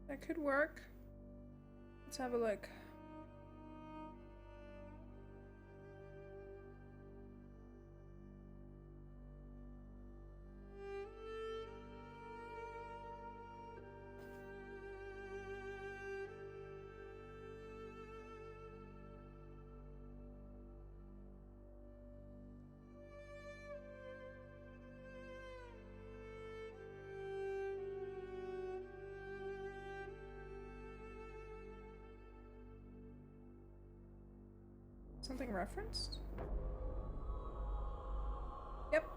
That could work. Let's have a look. Something referenced? Yep.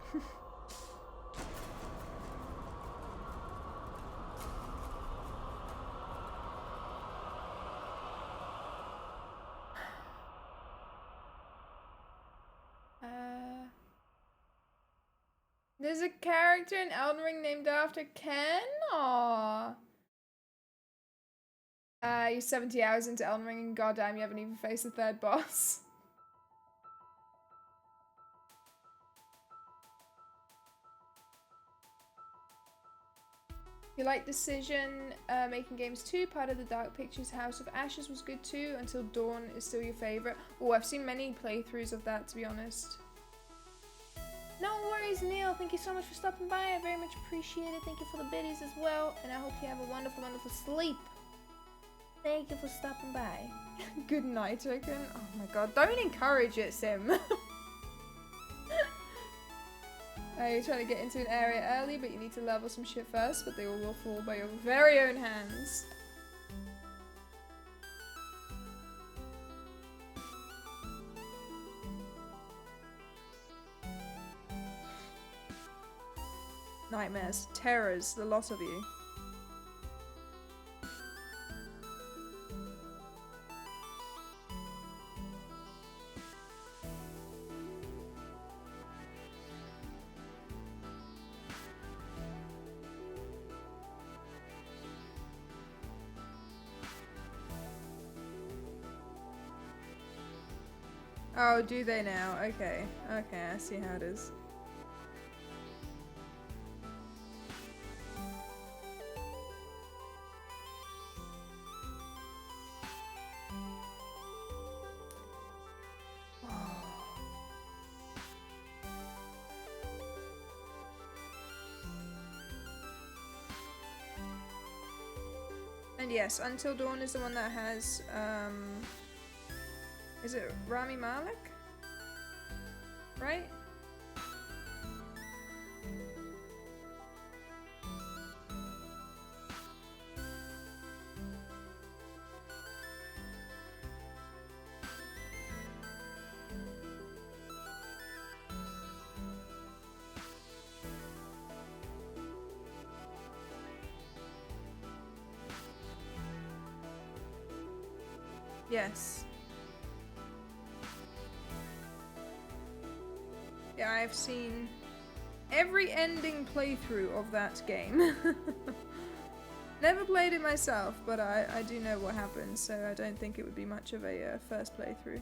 There's a character in Elden Ring named after Ken? Aww. You're 70 hours into Elden Ring and goddamn you haven't even faced the third boss. You like Decision making games too? Part of the Dark Pictures House of Ashes was good too. Until Dawn is still your favourite. Oh, I've seen many playthroughs of that, to be honest. No worries, Neil. Thank you so much for stopping by. I very much appreciate it. Thank you for the biddies as well. And I hope you have a wonderful, wonderful sleep. Thank you for stopping by. Good night, Token. Oh my god. Don't encourage it, Sim. You're trying to get into an area early, but you need to level some shit first, but they all will fall by your very own hands. Nightmares, terrors, the lot of you. Oh, do they now? Okay. Okay, I see how it is. And yes, Until Dawn is the one that has, is it Rami Malek? Right? Yes. Yeah, I've seen every ending playthrough of that game. Never played it myself, but I do know what happens, so I don't think it would be much of a first playthrough.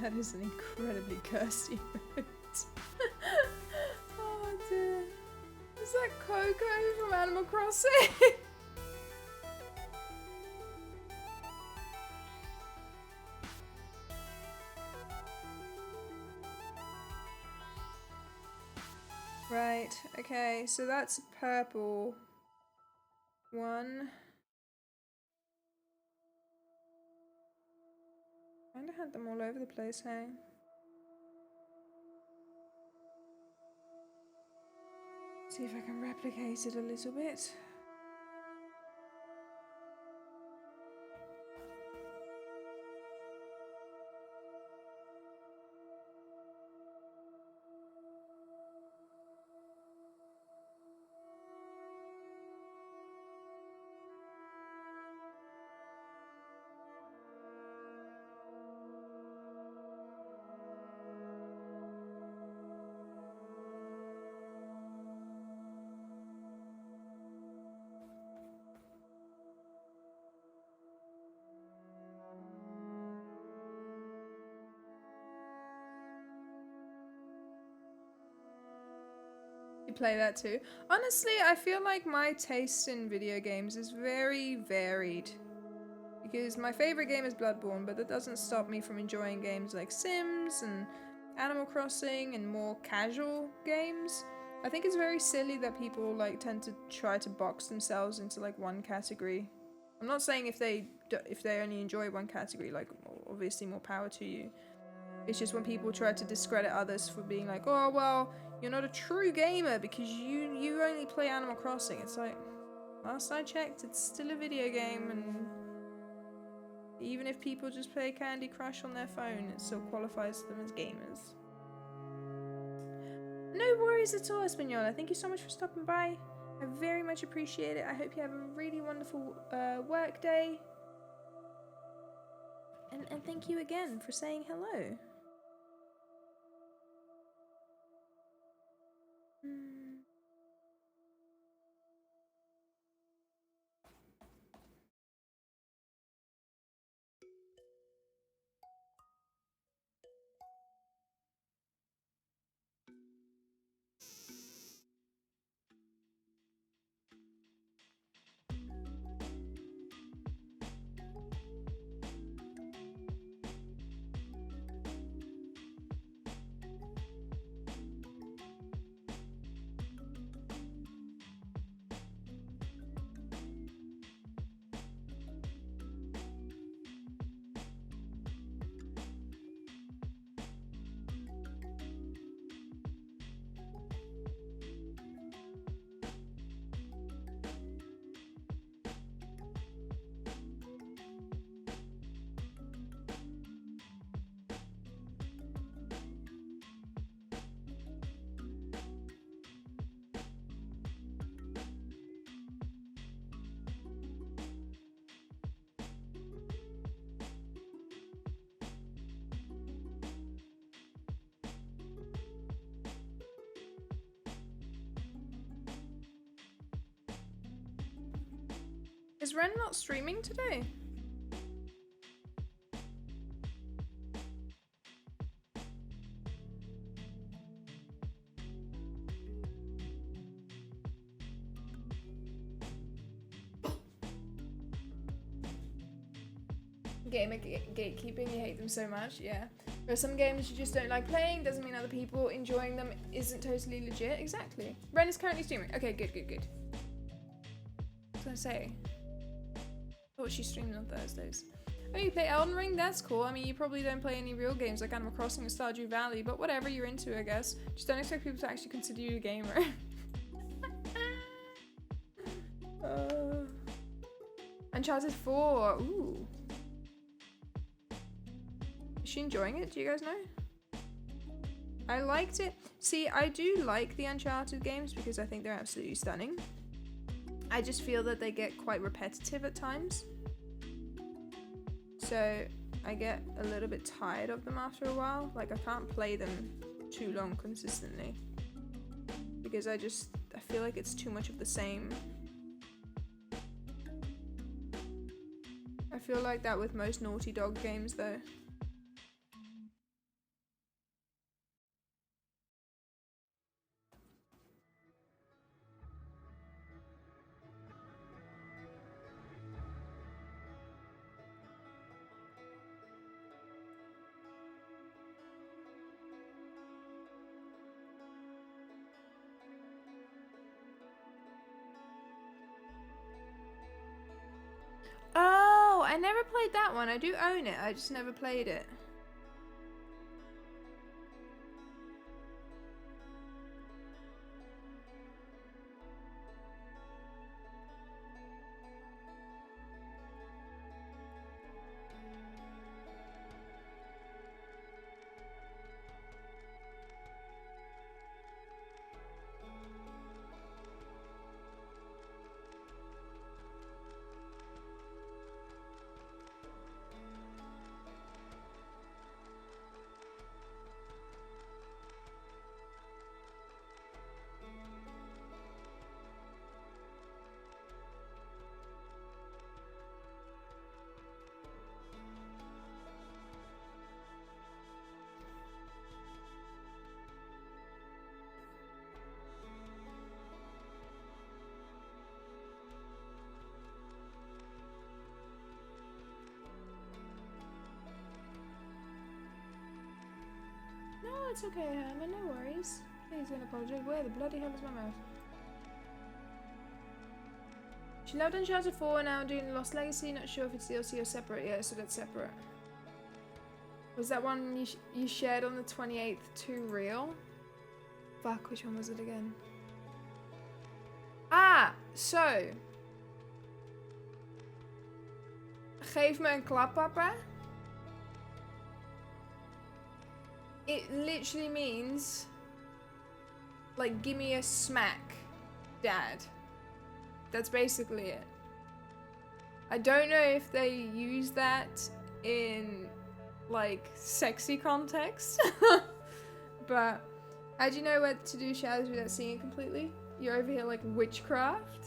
That is an incredibly cursed emote. Oh dear. Is that Coco from Animal Crossing? Right, okay, so that's a purple one. Kinda had them all over the place, hey? See if I can replicate it a little bit. You play that too? Honestly, I feel like my taste in video games is very varied. Because my favorite game is Bloodborne, but that doesn't stop me from enjoying games like Sims and Animal Crossing and more casual games. I think it's very silly that people like tend to try to box themselves into like one category. I'm not saying if they only enjoy one category, like obviously more power to you. It's just when people try to discredit others for being like, oh well, you're not a true gamer because you only play Animal Crossing. It's like, last I checked, it's still a video game, and even if people just play Candy Crush on their phone, it still qualifies them as gamers. No worries at all, Espanola. Thank you so much for stopping by. I very much appreciate it. I hope you have a really wonderful work day. And thank you again for saying hello. Is Ren not streaming today? Gamer gatekeeping, you hate them so much, yeah. There are some games you just don't like playing, doesn't mean other people enjoying them isn't totally legit. Exactly. Ren is currently streaming. Okay, good. What was I gonna say? I thought she streamed on Thursdays. Oh, you play Elden Ring? That's cool. I mean, you probably don't play any real games like Animal Crossing or Stardew Valley, but whatever, you're into, I guess. Just don't expect people to actually consider you a gamer. Uncharted 4. Ooh. Is she enjoying it? Do you guys know? I liked it. See, I do like the Uncharted games because I think they're absolutely stunning. I just feel that they get quite repetitive at times. So I get a little bit tired of them after a while. Like, I can't play them too long consistently because I feel like it's too much of the same. I feel like that with most Naughty Dog games though. Oh, I never played that one. I do own it. I just never played it. No, it's okay, Herman. No worries. He's gonna apologize. Where the bloody hell is my mouse? She loved Uncharted 4, now doing Lost Legacy. Not sure if it's DLC or separate. Yeah, so that's separate. Was that one you shared on the 28th too real? Fuck, which one was it again? Ah, so. Geef me een klap, papa. It literally means, like, give me a smack, dad. That's basically it. I don't know if they use that in, like, sexy context. But how do you know what to do shadows without seeing it completely? You're over here like witchcraft.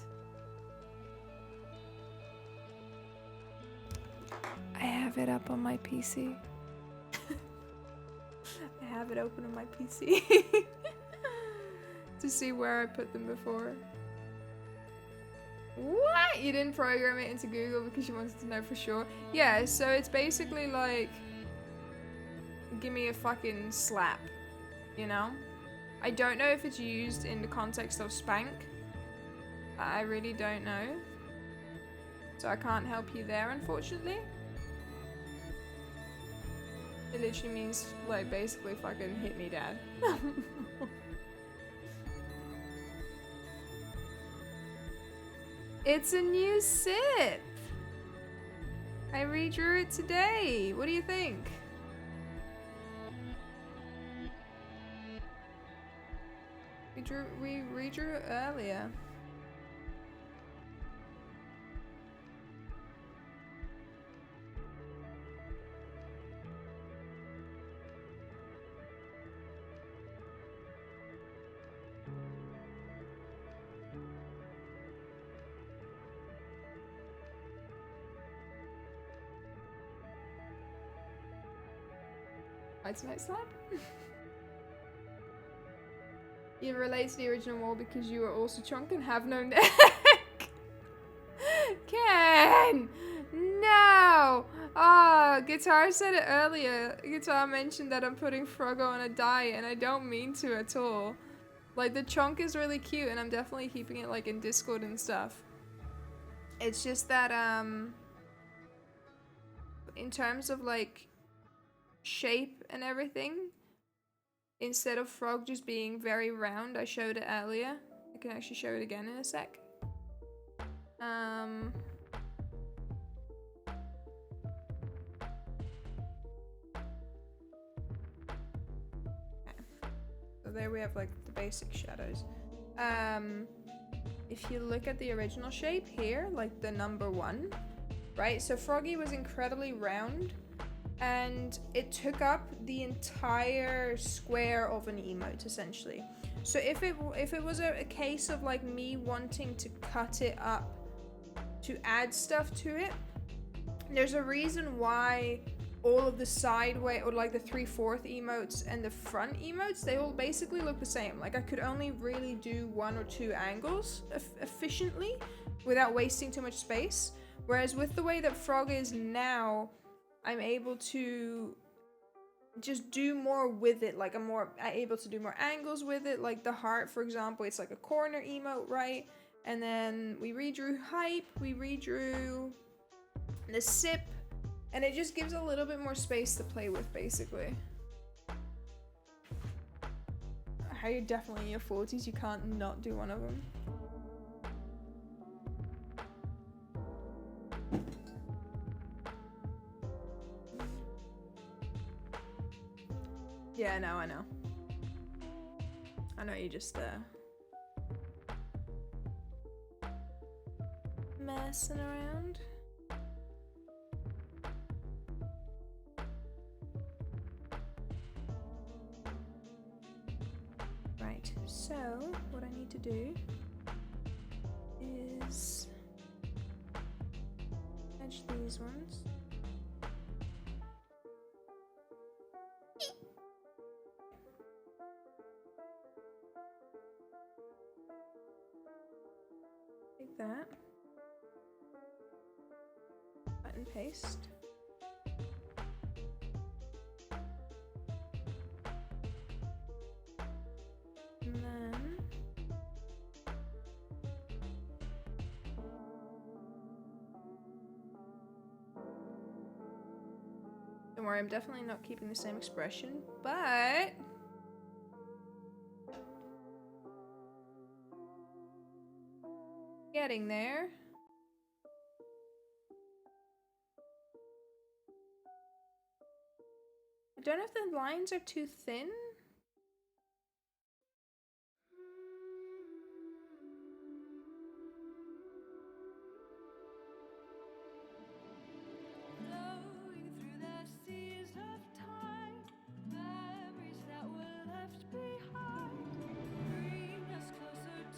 I have it up on my PC. I have it open on my PC to see where I put them before. What? You didn't program it into Google because you wanted to know for sure? Yeah, so it's basically like, give me a fucking slap, you know? I don't know if it's used in the context of spank. I really don't know. So I can't help you there, unfortunately. It literally means, like, basically fucking hit me, dad. It's a new sip! I redrew it today. What do you think? We redrew it earlier. It's night slap. You relate to the original more because you are also chunk and have no neck. Ken! No! Oh, Guitar said it earlier. Guitar mentioned that I'm putting Froggo on a diet and I don't mean to at all. Like, the chunk is really cute and I'm definitely keeping it like in Discord and stuff. It's just that, in terms of like shape and everything, instead of Frog just being very round, I showed it earlier. I can actually show it again in a sec. So there we have like the basic shadows. If you look at the original shape here, like the number 1, right? So Froggy was incredibly round and it took up the entire square of an emote essentially. So if it was a case of like me wanting to cut it up to add stuff to it, there's a reason why all of the sideway or like the 3/4 emotes and the front emotes, they all basically look the same. Like I could only really do 1 or 2 angles efficiently without wasting too much space. Whereas with the way that Frog is now, I'm able to just do more with it. Like I'm able to do more angles with it. Like the heart, for example, it's like a corner emote, right? And then we redrew hype, we redrew the sip, and it just gives a little bit more space to play with, basically. How you're definitely in your 40s, you can't not do one of them. Yeah, no, I know. I know you just, messing around. Right, so what I need to do is edge these ones. Take that. Cut and paste. Don't worry, I'm definitely not keeping the same expression, but... Getting there. I don't know if the lines are too thin.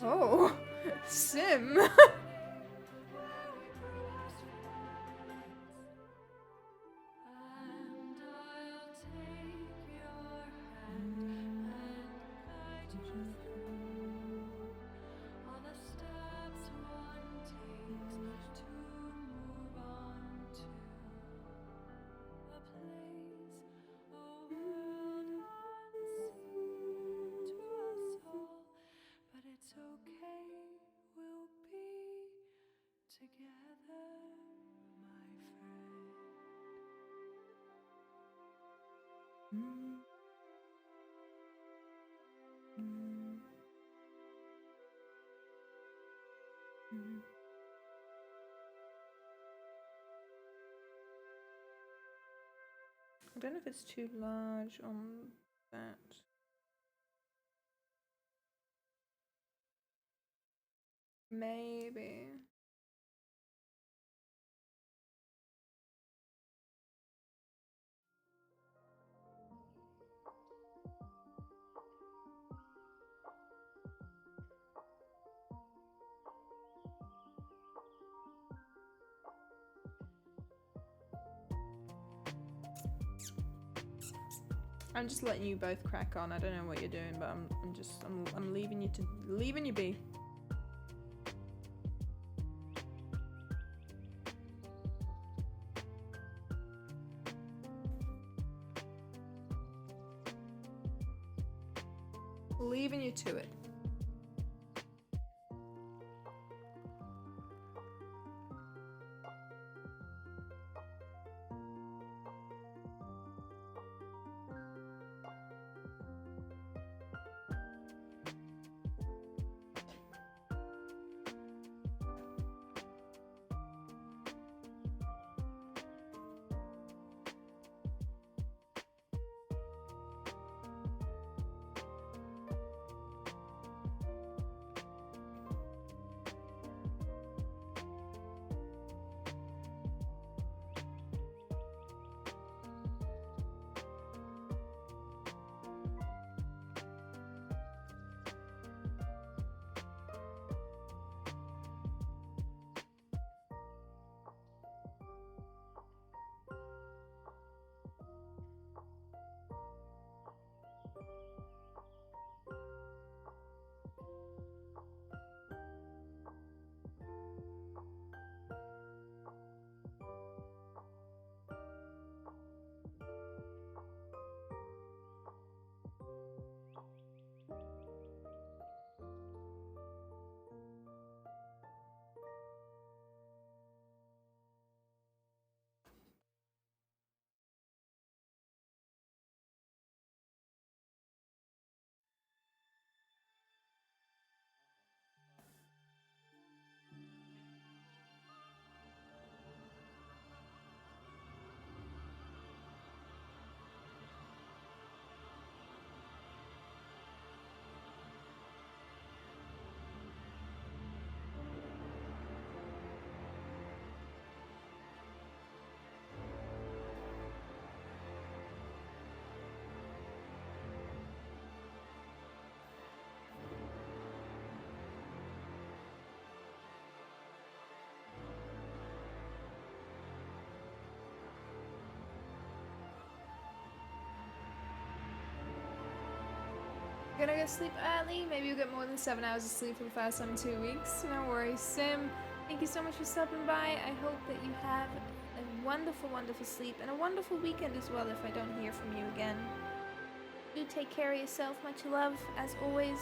Oh, Sim. I don't know if it's too large on that. Maybe. I'm just letting you both crack on. I don't know what you're doing, but I'm leaving you be. Leaving you to it. Gonna go sleep early. Maybe you'll get more than 7 hours of sleep for the first time in 2 weeks. No worries, Sim. Thank you so much for stopping by. I hope that you have a wonderful, wonderful sleep and a wonderful weekend as well if I don't hear from you again. Do take care of yourself. Much love, as always.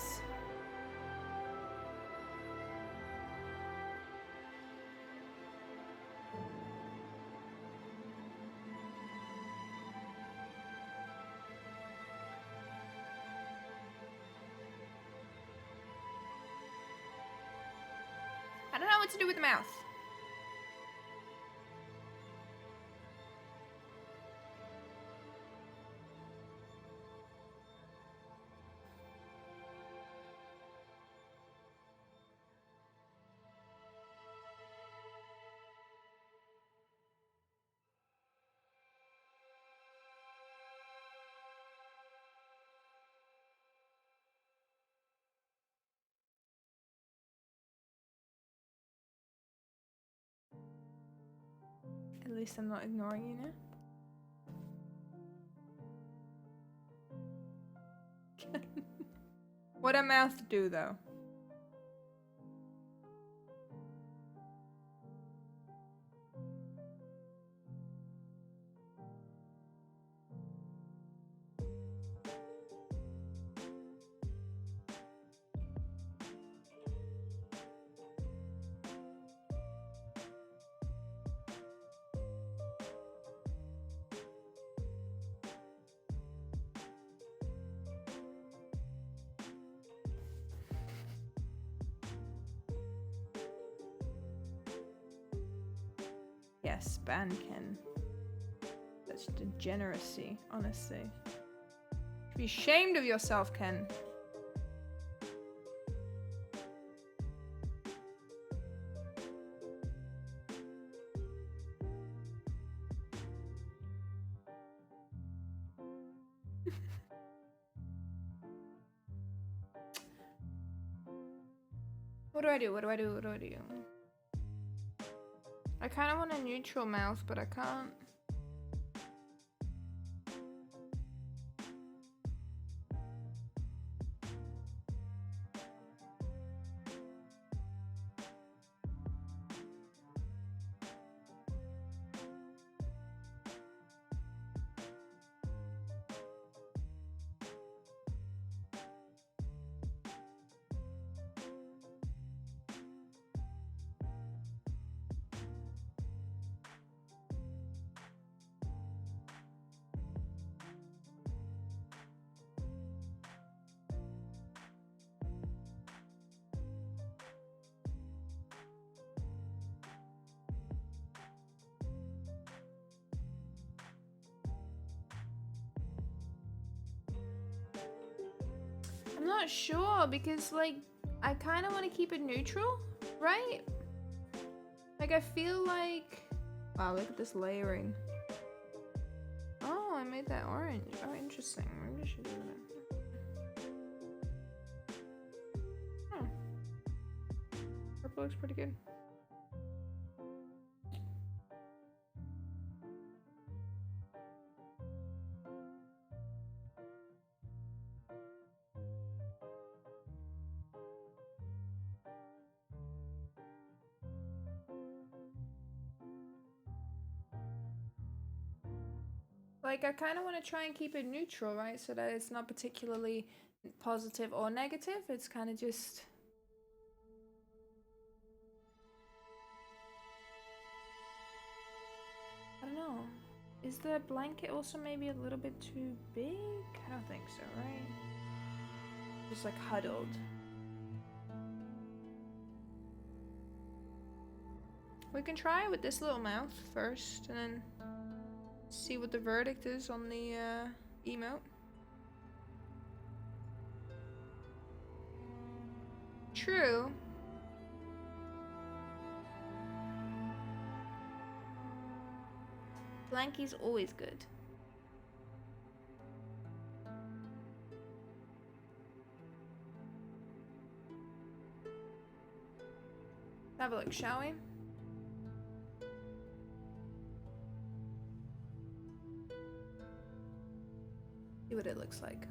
don't know what to do with the mouth. At least I'm not ignoring you now. What a mouth do though? Yes, ban Ken. Such degeneracy, honestly. You should be ashamed of yourself, Ken. What do I do? What do I do? What do I do? I kind of want a neutral mouth, but I can't. I'm not sure because, like, I kind of want to keep it neutral, right? Like, I feel like... Wow, look at this layering. Oh, I made that orange. Oh, interesting. Maybe I should do that. Oh. Purple looks pretty good. Like, I kind of want to try and keep it neutral, right? So that it's not particularly positive or negative. It's kind of just... I don't know. Is the blanket also maybe a little bit too big? I don't think so, right? Just like huddled. We can try with this little mouth first and then see what the verdict is on the emote. True. Blanky's always good. Have a look, shall we? See what it looks like.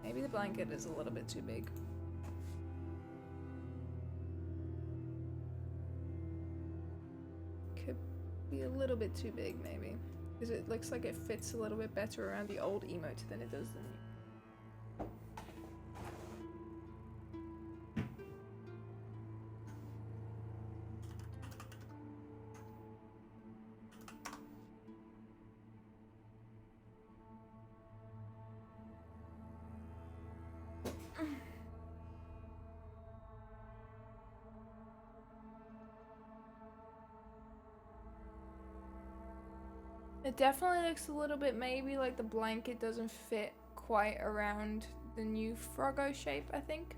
Maybe the blanket is a little bit too big. Could be a little bit too big, maybe. Because it looks like it fits a little bit better around the old emote than it does the new. It definitely looks a little bit maybe like the blanket doesn't fit quite around the new Froggo shape, I think.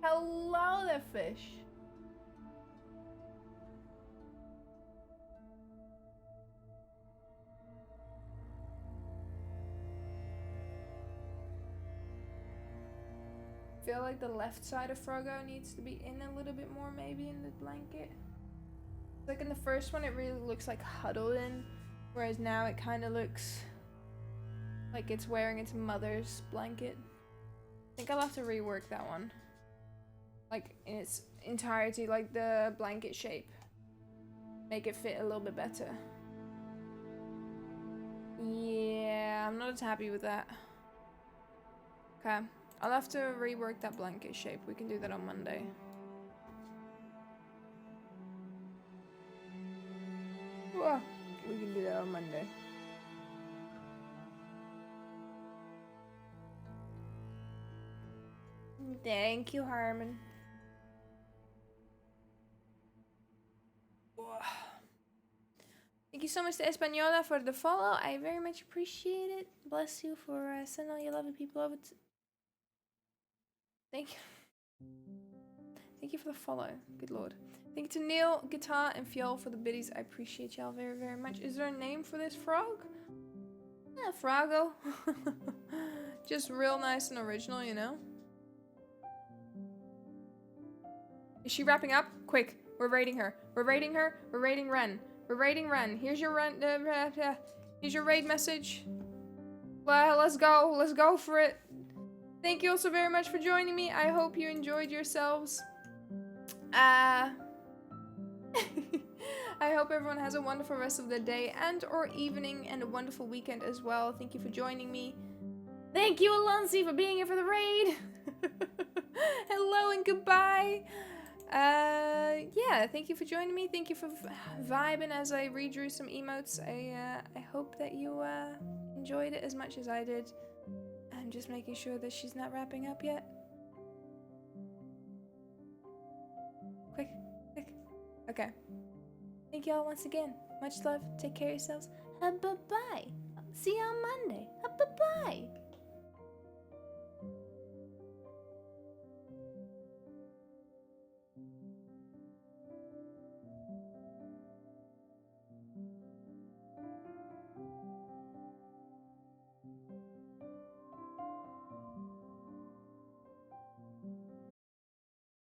Hello there, fish. Feel like the left side of Froggo needs to be in a little bit more maybe in the blanket. Like in the first one it really looks like huddled in, whereas now it kind of looks like it's wearing its mother's blanket. I think I'll have to rework that one. Like in its entirety, like the blanket shape. Make it fit a little bit better. Yeah, I'm not as happy with that. Okay. I'll have to rework that blanket shape. We can do that on Monday. Well, we can do that on Monday. Thank you, Harmon. Thank you so much to Española for the follow. I very much appreciate it. Bless you for sending all your lovely people over to... Thank you. Thank you for the follow. Good lord. Thank you to Neil, Guitar, and Fiol for the biddies. I appreciate y'all very, very much. Is there a name for this frog? Yeah, Froggo. Just real nice and original, you know? Is she wrapping up? Quick. We're raiding her. We're raiding her. We're raiding Ren. We're raiding Ren. Here's your Ren. Here's your raid message. Let's go. Let's go for it. Thank you also very much for joining me. I hope you enjoyed yourselves. I hope everyone has a wonderful rest of the day and or evening and a wonderful weekend as well. Thank you for joining me. Thank you, Alonsi, for being here for the raid. Hello and goodbye. Yeah, thank you for joining me. Thank you for vibing as I redrew some emotes. I hope that you enjoyed it as much as I did. I'm just making sure that she's not wrapping up yet. Quick. Okay. Thank y'all once again. Much love. Take care of yourselves. Bye-bye. See you on Monday. Bye-bye.